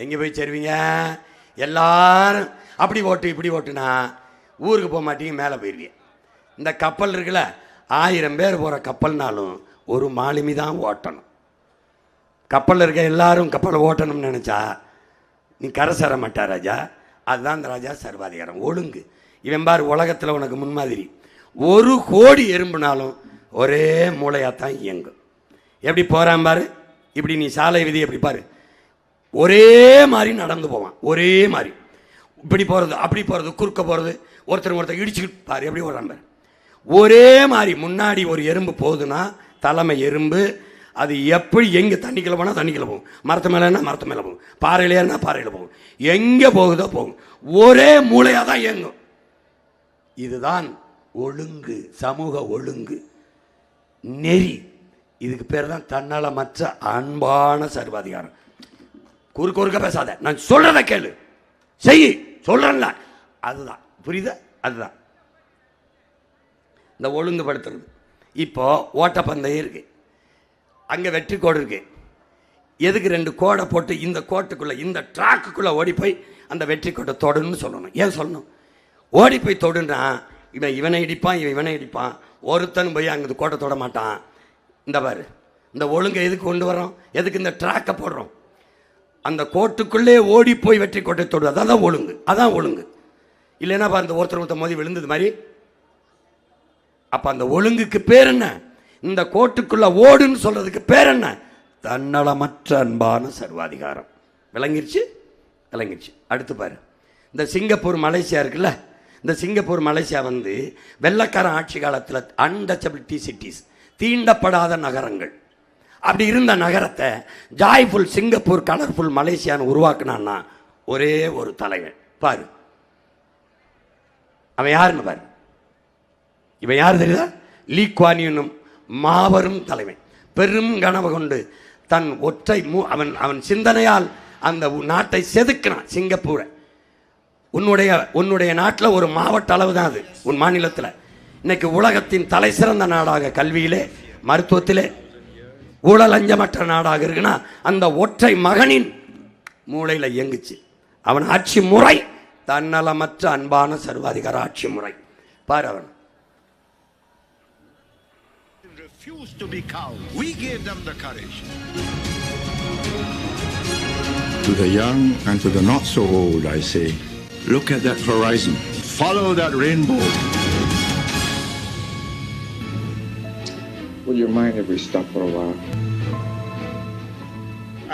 எங்கே போய் சேருவீங்க? எல்லாரும் அப்படி ஓட்டு இப்படி ஓட்டுனா ஊருக்கு போக மாட்டீங்க, மேலே போயிடுவீங்க. இந்த கப்பல் இருக்குல்ல, 1000 பேர் போகிற கப்பல்னாலும் ஒரு மாலுமி தான் ஓட்டணும். கப்பலில் இருக்க எல்லாரும் கப்பலை ஓட்டணும்னு நினச்சா நீ கரை சேர மாட்டா ராஜா. அதுதான் இந்த ராஜா சர்வாதிகாரம், ஒழுங்கு. இவன் பாரு உலகத்தில் உனக்கு முன்மாதிரி. 1 கோடி எறும்புனாலும் ஒரே மூளையாகத்தான் இயங்கும். எப்படி போகிறான் பாரு. இப்படி நீ சாலை விதி எப்படி பாரு, ஒரே மாதிரி நடந்து போவான். ஒரே மாதிரி இப்படி போகிறது அப்படி போகிறது குறுக்க போகிறது, ஒருத்தர் இடிச்சுக்கிட்டு பாரு எப்படி ஓடுறான் பாரு. ஒரே மாதிரி முன்னாடி ஒரு எறும்பு போகுதுன்னா தலைமை எறும்பு, அது எப்படி எங்கே தண்ணிக்குள்ள போனால் தண்ணிக்குள்ள போகும், மரத்து மேலேன்னா மரத்து மேலே போகும், பாறையிலேன்னா பாறையில் போகும், எங்கே போகுதோ போகும். ஒரே மூளையாக தான் இயங்கும். இதுதான் ஒழுங்கு, சமூக ஒழுங்கு, நெறி. இதுக்கு பேர் தான் தன்னலமற்ற அன்பான சர்வாதிகாரம். குறுக்க பேசாத, நான் சொல்றத கேளு, செய், சொல்றேன்ல, அதுதான் புரியுதா? அதுதான் இந்த ஒழுங்குபடுத்துறது. இப்போ ஓட்டப்பந்தயம் இருக்கு, அங்கே வெற்றி கோடு இருக்கு. எதுக்கு 2 கோடை போட்டு இந்த கோட்டுக்குள்ளே இந்த ட்ராக்குக்குள்ளே ஓடி போய் அந்த வெற்றி கோட்டை தொடுன்னு சொல்லணும்? ஏன் சொல்லணும்? ஓடி போய் தொடுன்னா இவனை இடிப்பான், இவனை இடிப்பான், ஒருத்தன் போய் அங்கே கோட்டை தொட மாட்டான். இந்த பாரு, இந்த ஒழுங்கை எதுக்கு கொண்டு வரோம்? எதுக்கு இந்த ட்ராக்கை போடுறோம்? அந்த கோட்டுக்குள்ளே ஓடி போய் வெற்றி கோட்டை தொடு, அதான் ஒழுங்கு. அதான் ஒழுங்கு. இல்லைன்னா அந்த ஒருத்தர் மோதி விழுந்தது மாதிரி. அப்போ அந்த ஒழுங்குக்கு பேர் என்ன? இந்த கோட்டுக்குள்ள ஓடுன்னு சொல்றதுக்கு பேர் என்ன? தன்னலமற்ற அன்பான சர்வாதிகாரம். விளங்கிருச்சு? விளங்கிருச்சு. அடுத்து பாரு, இந்த சிங்கப்பூர் மலேசியா இருக்குல்ல, இந்த சிங்கப்பூர் மலேசியா வெள்ளக்காரன் ஆட்சி காலத்தில் அன்டச்சபிலிட்டி சிட்டிஸ், தீண்டப்படாத நகரங்கள். அப்படி இருந்த நகரத்தை ஜாய்ஃபுல் சிங்கப்பூர், கலர்ஃபுல் மலேசியான்னு உருவாக்குனான்னா ஒரே ஒரு தலைவன். பாரு அவன் யாருன்னு பாரு. இவன் யார் தெரியுதா? லீ குவான் யூனும் மாபெரும் தலைவன். பெரும் கனவு கொண்டு தன் ஒற்றை அவன் சிந்தனையால் அந்த நாட்டை செதுக்கினான். சிங்கப்பூரை உன்னுடைய நாட்டில் ஒரு மாவட்ட அளவு தான் அது, உன் மாநிலத்தில். இன்னைக்கு உலகத்தின் தலை சிறந்த நாடாக கல்வியிலே, மருத்துவத்திலே, ஊழலஞ்சமற்ற நாடாக இருக்குன்னா அந்த ஒற்றை மகனின் மூளையில் இயங்குச்சு. அவன் ஆட்சி முறை தன்னலமற்ற அன்பான சர்வாதிகார ஆட்சி முறை. பாரு, அவன் refused to be cowed. We gave them the courage. To the young and to the not so old, I say, look at that horizon. Follow that rainbow. Will you mind if we stop for a while?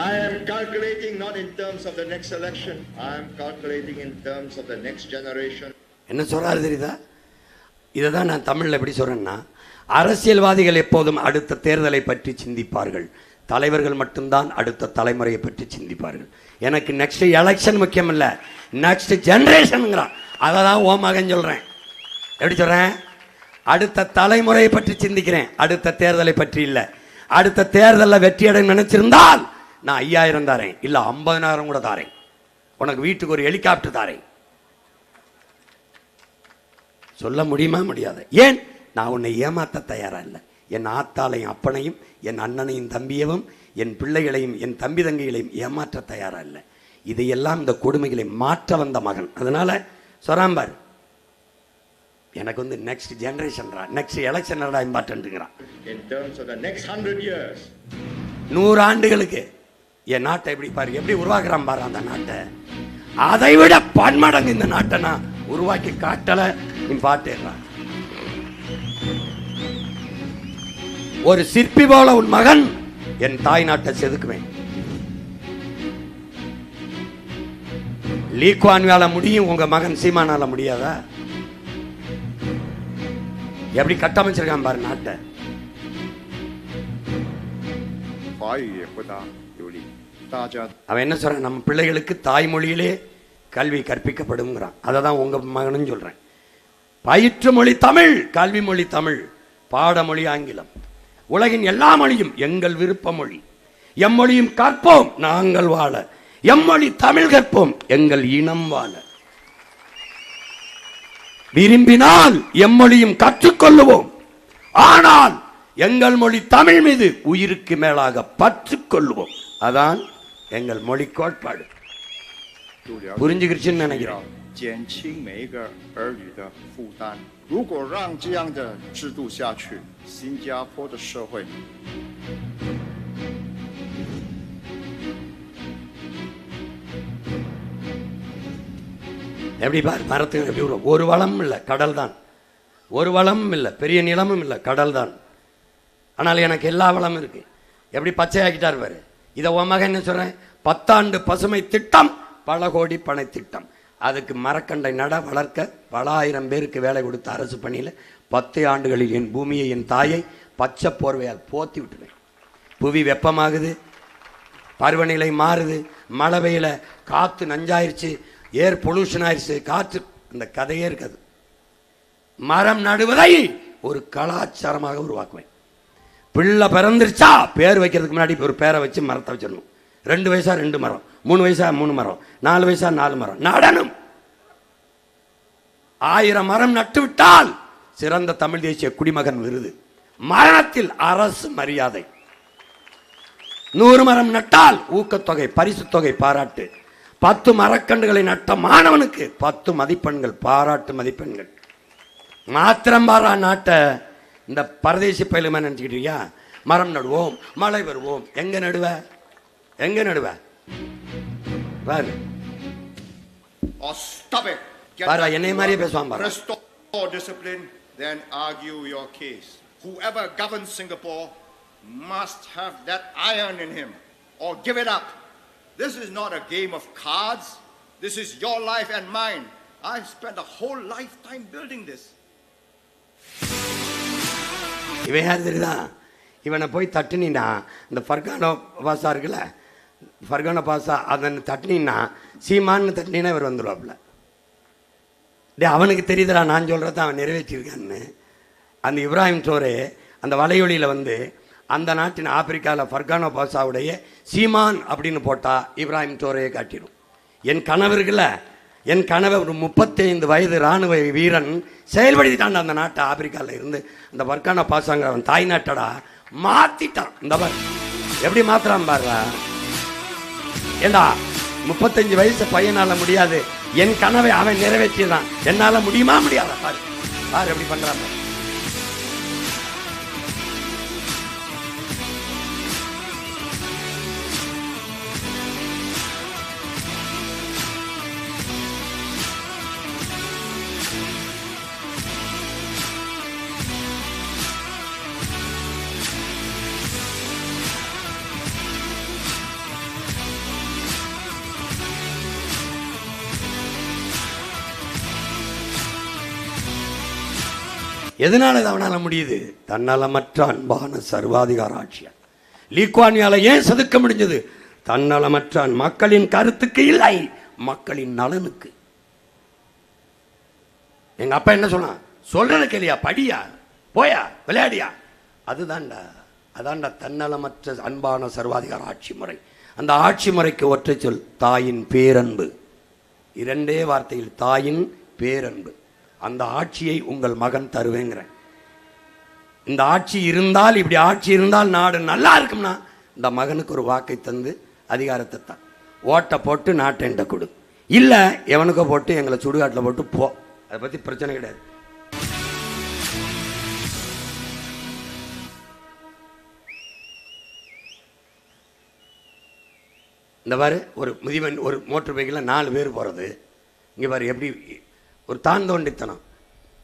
I am calculating not in terms of the next election. I am calculating in terms of the next generation. என்ன சொல்றாரு தெரியுதா? இதை தான் நான் தமிழில் எப்படி சொல்றேன்னா, அரசியல்வாதிகள் எப்போதும் அடுத்த தேர்தலை பற்றி சிந்திப்பார்கள், தலைவர்கள் மட்டும்தான் அடுத்த தலைமுறையை பற்றி சிந்திப்பார்கள். எனக்கு நெக்ஸ்ட் எலெக்ஷன் முக்கியம் இல்லை, நெக்ஸ்ட் ஜெனரேஷனுங்கிறான். அதை தான் ஓ மகன் சொல்கிறேன். எப்படி சொல்கிறேன்? அடுத்த தலைமுறையை பற்றி சிந்திக்கிறேன், அடுத்த தேர்தலை பற்றி இல்லை. அடுத்த தேர்தலில் வெற்றி அடைய நினைச்சிருந்தால் நான் 5000 தாரேன், இல்லை 50,000 கூட தாரேன். உனக்கு வீட்டுக்கு ஒரு ஹெலிகாப்டர் தாரேன். சொல்ல முடியுமா? முடியாது. ஏன்? நான் உன்னை ஏமாற்ற தயாராக இல்லை. என் ஆத்தாளையும் அப்பனையும், என் அண்ணனையும் தம்பியவும், என் பிள்ளைகளையும் என் தம்பி தங்கைகளையும் ஏமாற்ற தயாராக இல்லை. இதையெல்லாம் இந்த கொடுமைகளை மாற்ற வந்த மகன். அதனால சொராம்பார், எனக்கு வந்து நெக்ஸ்ட் ஜெனரேஷன்ரா, நெக்ஸ்ட் எலெக்ஷன்டா இம்பார்ட்டன்ட்டுங்கிறான். in terms of the next 100 years. 100 ஆண்டுகளுக்கு என் நாட்டை எப்படி பாரு, எப்படி உருவாக்குறான் பாரு அந்த நாட்டை. அதை விட பன்மடங்கு இந்த நாட்டை நான் உருவாக்கி காட்டல இம்பார்ட்டன்ட்ரா. ஒரு சிற்பி போல உன் மகன் என் தாய் நாட்டை செதுக்குவேன். லீ குவான் வேலை முடியும், உங்க மகன் சீமானால முடியாதா? எப்படி கட்டமைச்சிருக்கான் பாரு நாட்டை. 华语也不大流利，大家 அவன் என்ன சொல்றான், நம்ம பிள்ளைகளுக்கு தாய்மொழியிலே கல்வி கற்பிக்கப்படுங்கிறான். அதை தான் உங்க மகனும் சொல்றேன். பயிற்று மொழி தமிழ், கல்வி மொழி தமிழ், பாடமொழி ஆங்கிலம். உலகின் எல்லா மொழியும் எங்கள் விருப்ப மொழி. எம்மொழியும் கற்போம் நாங்கள் வாழ, எம்மொழி தமிழ் கற்போம் எங்கள் இனம் வாழ. விரும்பினால் எம்மொழியும் கற்றுக்கொள்ளுவோம், ஆனால் எங்கள் மொழி தமிழ் மீது உயிருக்கு மேலாக பற்று கொள்ளுவோம். அதான் எங்கள் மொழி கோட்பாடு. 就了解 புரிஞ்சுக்கிடுச்சுன்னு நினைக்கிறோம். 减轻每一个儿女的负担。如果让这样的制度下去，新加坡的社会 எப்படி பாரு, மரத்துக்கு எப்படி வரும்? ஒரு வளம் இல்லை, கடல் தான். ஒரு வளமும் இல்லை, பெரிய நிலமும் இல்லை, கடல் தான். ஆனால் எனக்கு எல்லா வளமும் இருக்கு. எப்படி பச்சையாக்கிட்டார் பாரு. இதை உன் மகன் என்ன சொல்றேன், 10 ஆண்டு பசுமை திட்டம், பல கோடி பனை திட்டம். அதுக்கு மரக்கண்டை நட வளர்க்க பல ஆயிரம் பேருக்கு வேலை கொடுத்த அரசு பணியில் 10 ஆண்டுகளில் என் பூமியை, என் தாயை பச்சை போர்வையால் போத்தி விட்டுருவேன். புவி வெப்பமாகுது, பருவநிலை மாறுது, மழை பெய்யல, காற்று நஞ்சாயிருச்சு, ஏர் பொல்யூஷன் ஆயிடுச்சு, காற்று, அந்த கதையே இருக்காது. மரம் நடுவதை ஒரு கலாச்சாரமாக உருவாக்குவேன். பிள்ளை பிறந்துருச்சா பேர் வைக்கிறதுக்கு முன்னாடி ஒரு பேரை வச்சு மரத்தை வச்சிடணும். 2 வயசா 2 மரம், 3 வயசா 3 மரம், 4 வயசா 4 மரம் நடணும். 1000 மரம் நட்டு விட்டால் சிறந்த தமிழ் தேசிய குடிமகன் விருது. மரணத்தில் அரசு மரியாதை. 100 மரம் நட்டால் ஊக்கத்தொகை, பரிசு தொகை, பாராட்டு. 10 மரக்கன்றுகளை நட்ட மாணவனுக்கு 10 மதிப்பெண்கள், பாராட்டு மதிப்பெண்கள். மாத்திரம் பாரா நாட்டை இந்த பரதேசி பயிலுமா நினைச்சுக்கிட்டியா? மரம் நடுவோம், மழை வருவோம். எங்க நடுவ, எங்க நடுவ பாரு. Oh, stop it. Get para, back என்னை to மாதிரியே work. பேசுவான் பாரு. Restore discipline, then argue your case. Whoever governs Singapore must have that iron in him, or give it up. This is not a game of cards. This is your life and mine. I've spent a whole lifetime building this. இவன் யார் தெரியுதா? இவனை போய் தட்டுனா, இந்த ஃபர்கானோ பாசா இருக்குல்ல, ஃபர்கானோ பாசா, அதை தட்டுனா, சீமான்னு தட்டினா இவர் வந்துடுவாப்புல. டே, அவனுக்கு தெரியுதுடா நான் சொல்கிறத அவன் நிறைவேற்றியிருக்கான்னு. அந்த இப்ராஹிம் சோரே அந்த வலையொலியில் வந்து அந்த நாட்டின் ஆப்பிரிக்காவில் ஃபர்கானோ பாசாவுடைய சீமான் அப்படின்னு போட்டால் இப்ராஹிம் சோரையை காட்டிடும். என் கனவு இருக்குல்ல, என் கனவை ஒரு 35 வயது இராணுவ வீரன் செயல்படுத்திட்டான். அந்த நாட்டை ஆப்பிரிக்காவில் இருந்து அந்த ஃபர்கானோ பாசாங்கிற அவன் தாய் நாட்டடா மாற்றிட்டான். இந்த பாரு எப்படி மாத்திரான் பாருடா. ஏண்டா 35 வயசு பையனால் முடியாது, என் கனவை அவன் நிறைவேற்றிடுறான், என்னால் முடியுமா முடியாதா? பாரு பாரு எப்படி பண்ணுறான் பாரு. எதனால இது அவனால முடியுது? தன்னலமற்ற அன்பான சர்வாதிகார ஆட்சியார். லீ குவான் யூவால ஏன் செதுக்க முடிஞ்சது? தன்னலமற்ற மக்களின் கருத்துக்கு இல்லை, மக்களின் நலனுக்கு. எங்க அப்பா என்ன சொன்னா, சொல்றது கேளியா, படியா, போயா, விளையாடியா. அதுதான்டா, அதான்டா தன்னலமற்ற அன்பான சர்வாதிகார ஆட்சி முறை. அந்த ஆட்சி முறைக்கு ஒற்றை சொல் தாயின் பேரன்பு. 2 வார்த்தையில், தாயின் பேரன்பு. அந்த ஆட்சியை உங்கள் மகன் தருவேங்கிறேன். இந்த ஆட்சி இருந்தால், இப்படி ஆட்சி இருந்தால் நாடு நல்லா இருக்கும்னா, இந்த மகனுக்கு ஒரு வாக்கை தந்து அதிகாரத்தை தான். ஓட்டை போட்டு நாட்டை என்கிட்ட கொடு, இல்லை எவனுக்கோ போட்டு எங்களை சுடுகாட்டில் போட்டு போ. அதை பற்றி பிரச்சனை கிடையாது. இந்த பாரு, ஒரு முதியவன் ஒரு மோட்டர் பைக்கில் 4 பேர் போகிறது. இங்கே பாரு எப்படி ஒரு தாந்தோண்டித்தனம்,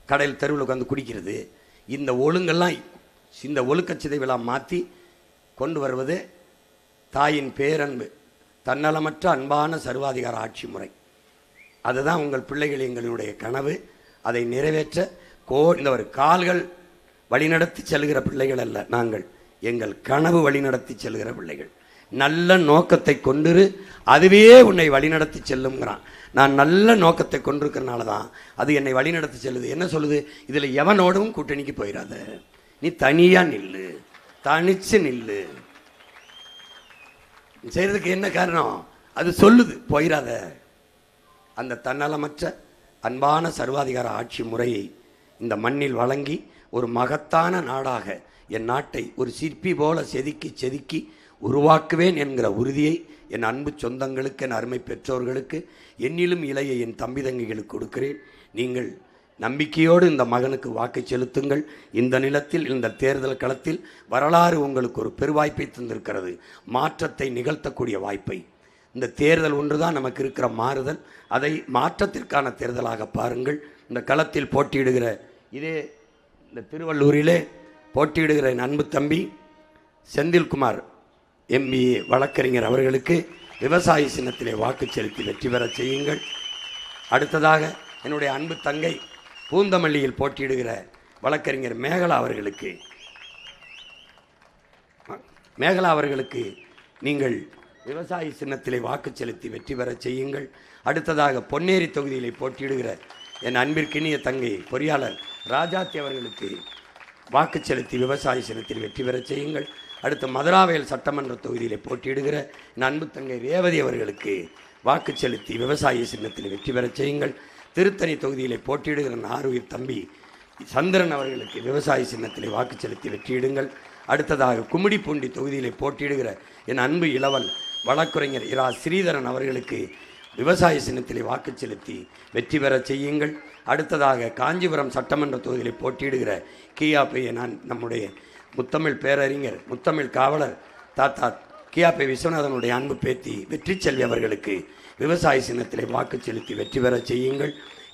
கடையில் தெருவில் உட்காந்து குடிக்கிறது. இந்த ஒழுங்கெல்லாம், இந்த ஒழுக்கச்சிதைவெல்லாம் மாற்றி கொண்டு வருவது தாயின் பேரன்பு, தன்னலமற்ற அன்பான சர்வாதிகார ஆட்சி முறை. அதுதான் உங்கள் பிள்ளைகள் எங்களுடைய கனவு. அதை நிறைவேற்ற இந்த ஒரு கால்கள் வழிநடத்தி செல்கிற பிள்ளைகள் அல்ல நாங்கள், எங்கள் கனவு வழிநடத்தி செல்கிற பிள்ளைகள். நல்ல நோக்கத்தை கொண்டிரு, அதுவே உன்னை வழிநடத்தி செல்லுங்கிறான். நான் நல்ல நோக்கத்தை கொண்டிருக்கிறனால தான் அது என்னை வழிநடத்தி செல்லுது. என்ன சொல்லுது? இதில் எவனோடும் கூட்டணிக்கு போயிடாத, நீ தனியாக நில்லு, தனிச்சு நில்லு. செய்கிறதுக்கு என்ன காரணம்? அது சொல்லுது, போயிடாத. அந்த தன்னலமற்ற அன்பான சர்வாதிகார ஆட்சி முறையை இந்த மண்ணில் வழங்கி ஒரு மகத்தான நாடாக என் நாட்டை ஒரு சிற்பி போல செதுக்கி செதுக்கி உருவாக்குவேன் என்கிற உறுதியை என் அன்பு சொந்தங்களுக்கு, என் அருமை பெற்றோர்களுக்கு, என்னிலும் இளைய என் தம்பி தங்கைகளுக்கு கொடுக்கிறேன். நீங்கள் நம்பிக்கையோடு இந்த மகனுக்கு வாக்கு செலுத்துங்கள். இந்த நிலத்தில், இந்த தேர்தல் களத்தில் வரலாறு உங்களுக்கு ஒரு பெருவாய்ப்பை தந்திருக்கிறது, மாற்றத்தை நிகழ்த்தக்கூடிய வாய்ப்பை. இந்த தேர்தல் ஒன்றுதான் நமக்கு இருக்கிற மாறுதல், அதை மாற்றத்திற்கான தேர்தலாக பாருங்கள். இந்த களத்தில் போட்டியிடுகிற இதே இந்த திருவள்ளூரிலே போட்டியிடுகிற என் அன்பு தம்பி செந்தில்குமார் MBA வழக்கறிஞர் அவர்களுக்கு விவசாய சின்னத்திலே வாக்கு செலுத்தி வெற்றி பெற செய்யுங்கள். அடுத்ததாக என்னுடைய அன்பு தங்கை பூந்தமல்லியில் போட்டியிடுகிற வழக்கறிஞர் மேகலா அவர்களுக்கு நீங்கள் விவசாய சின்னத்திலே வாக்கு செலுத்தி வெற்றி பெற செய்யுங்கள். அடுத்ததாக பொன்னேரி தொகுதியிலே போட்டியிடுகிற என் அன்பிற்கினிய தங்கை பொறியாளர் ராஜாத்தி அவர்களுக்கு வாக்கு செலுத்தி விவசாய சின்னத்தில் வெற்றி பெற செய்யுங்கள். அடுத்து மதுராவயல் சட்டமன்ற தொகுதியிலே போட்டியிடுகிற என் அன்பு தங்கை ரேவதி அவர்களுக்கு வாக்கு செலுத்தி விவசாய சின்னத்தில் வெற்றி பெற செய்யுங்கள். திருத்தணி தொகுதியிலே போட்டியிடுகிற ஆறுயிர் தம்பி சந்திரன் அவர்களுக்கு விவசாய சின்னத்திலே வாக்கு செலுத்தி வெற்றியிடுங்கள். அடுத்ததாக கும்மிடிப்பூண்டி தொகுதியிலே போட்டியிடுகிற என் அன்பு இளவல் வழக்குரைஞர் இரா ஸ்ரீதரன் அவர்களுக்கு விவசாய சின்னத்திலே வாக்கு செலுத்தி வெற்றி பெற செய்யுங்கள். அடுத்ததாக காஞ்சிபுரம் சட்டமன்ற தொகுதியிலே போட்டியிடுகிற கியாபை நம்முடைய முத்தமிழ் பேரறிஞர், முத்தமிழ் காவலர் தாத்தா கியாபை விஸ்வநாதனுடைய அன்பு பேத்தி வெற்றி செல்வி அவர்களுக்கு விவசாய சின்னத்திலே வாக்கு செலுத்தி வெற்றி பெற செய்யுங்கள்.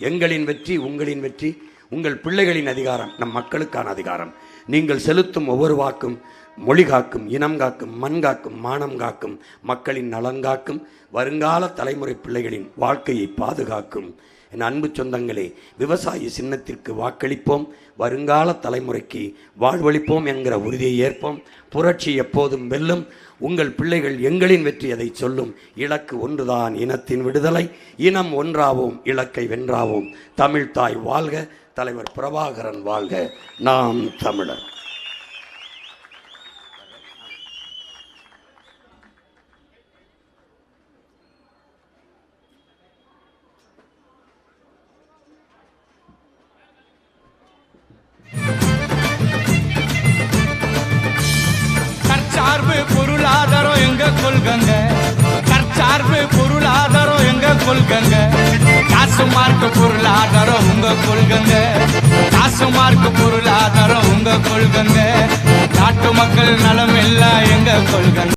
எங்களின் வெற்றி உங்களின் வெற்றி, உங்கள் பிள்ளைகளின் அதிகாரம் நம் மக்களுக்கான அதிகாரம். நீங்கள் செலுத்தும் ஒவ்வொரு வாக்கும் மொழி காக்கும், இனம் காக்கும், மண் காக்கும், மானம் காக்கும், மக்களின் நலன் காக்கும், வருங்கால தலைமுறை பிள்ளைகளின் வாழ்க்கையை பாதுகாக்கும். என் அன்பு சொந்தங்களே, விவசாய சின்னத்திற்கு வாக்களிப்போம், வருங்கால தலைமுறைக்கு வாழ்வளிப்போம் என்கிற உறுதியை ஏற்போம். புரட்சி எப்போதும் வெல்லும். உங்கள் பிள்ளைகள் எங்களின் வெற்றி அதை சொல்லும். இலக்கு ஒன்றுதான், இனத்தின் விடுதலை. இனம் ஒன்றாவோம், இலக்கை வென்றாவோம். தமிழ் தாய் வாழ்க, தலைவர் பிரபாகரன் வாழ்க, நாம் தமிழர். தற்சார்பு பொருளாதாரம் எங்க கொள்கங்க, தற்சார்பு பொருளாதாரம் எங்க கொள்கங்க. காசு மார்க்க பொருளாதாரம் உங்க கொள்கங்க, காசு மார்க்க பொருளாதாரம் உங்க கொள்கங்க. நாட்டு மக்கள் நலம் எல்லாம் எங்க கொள்கங்க.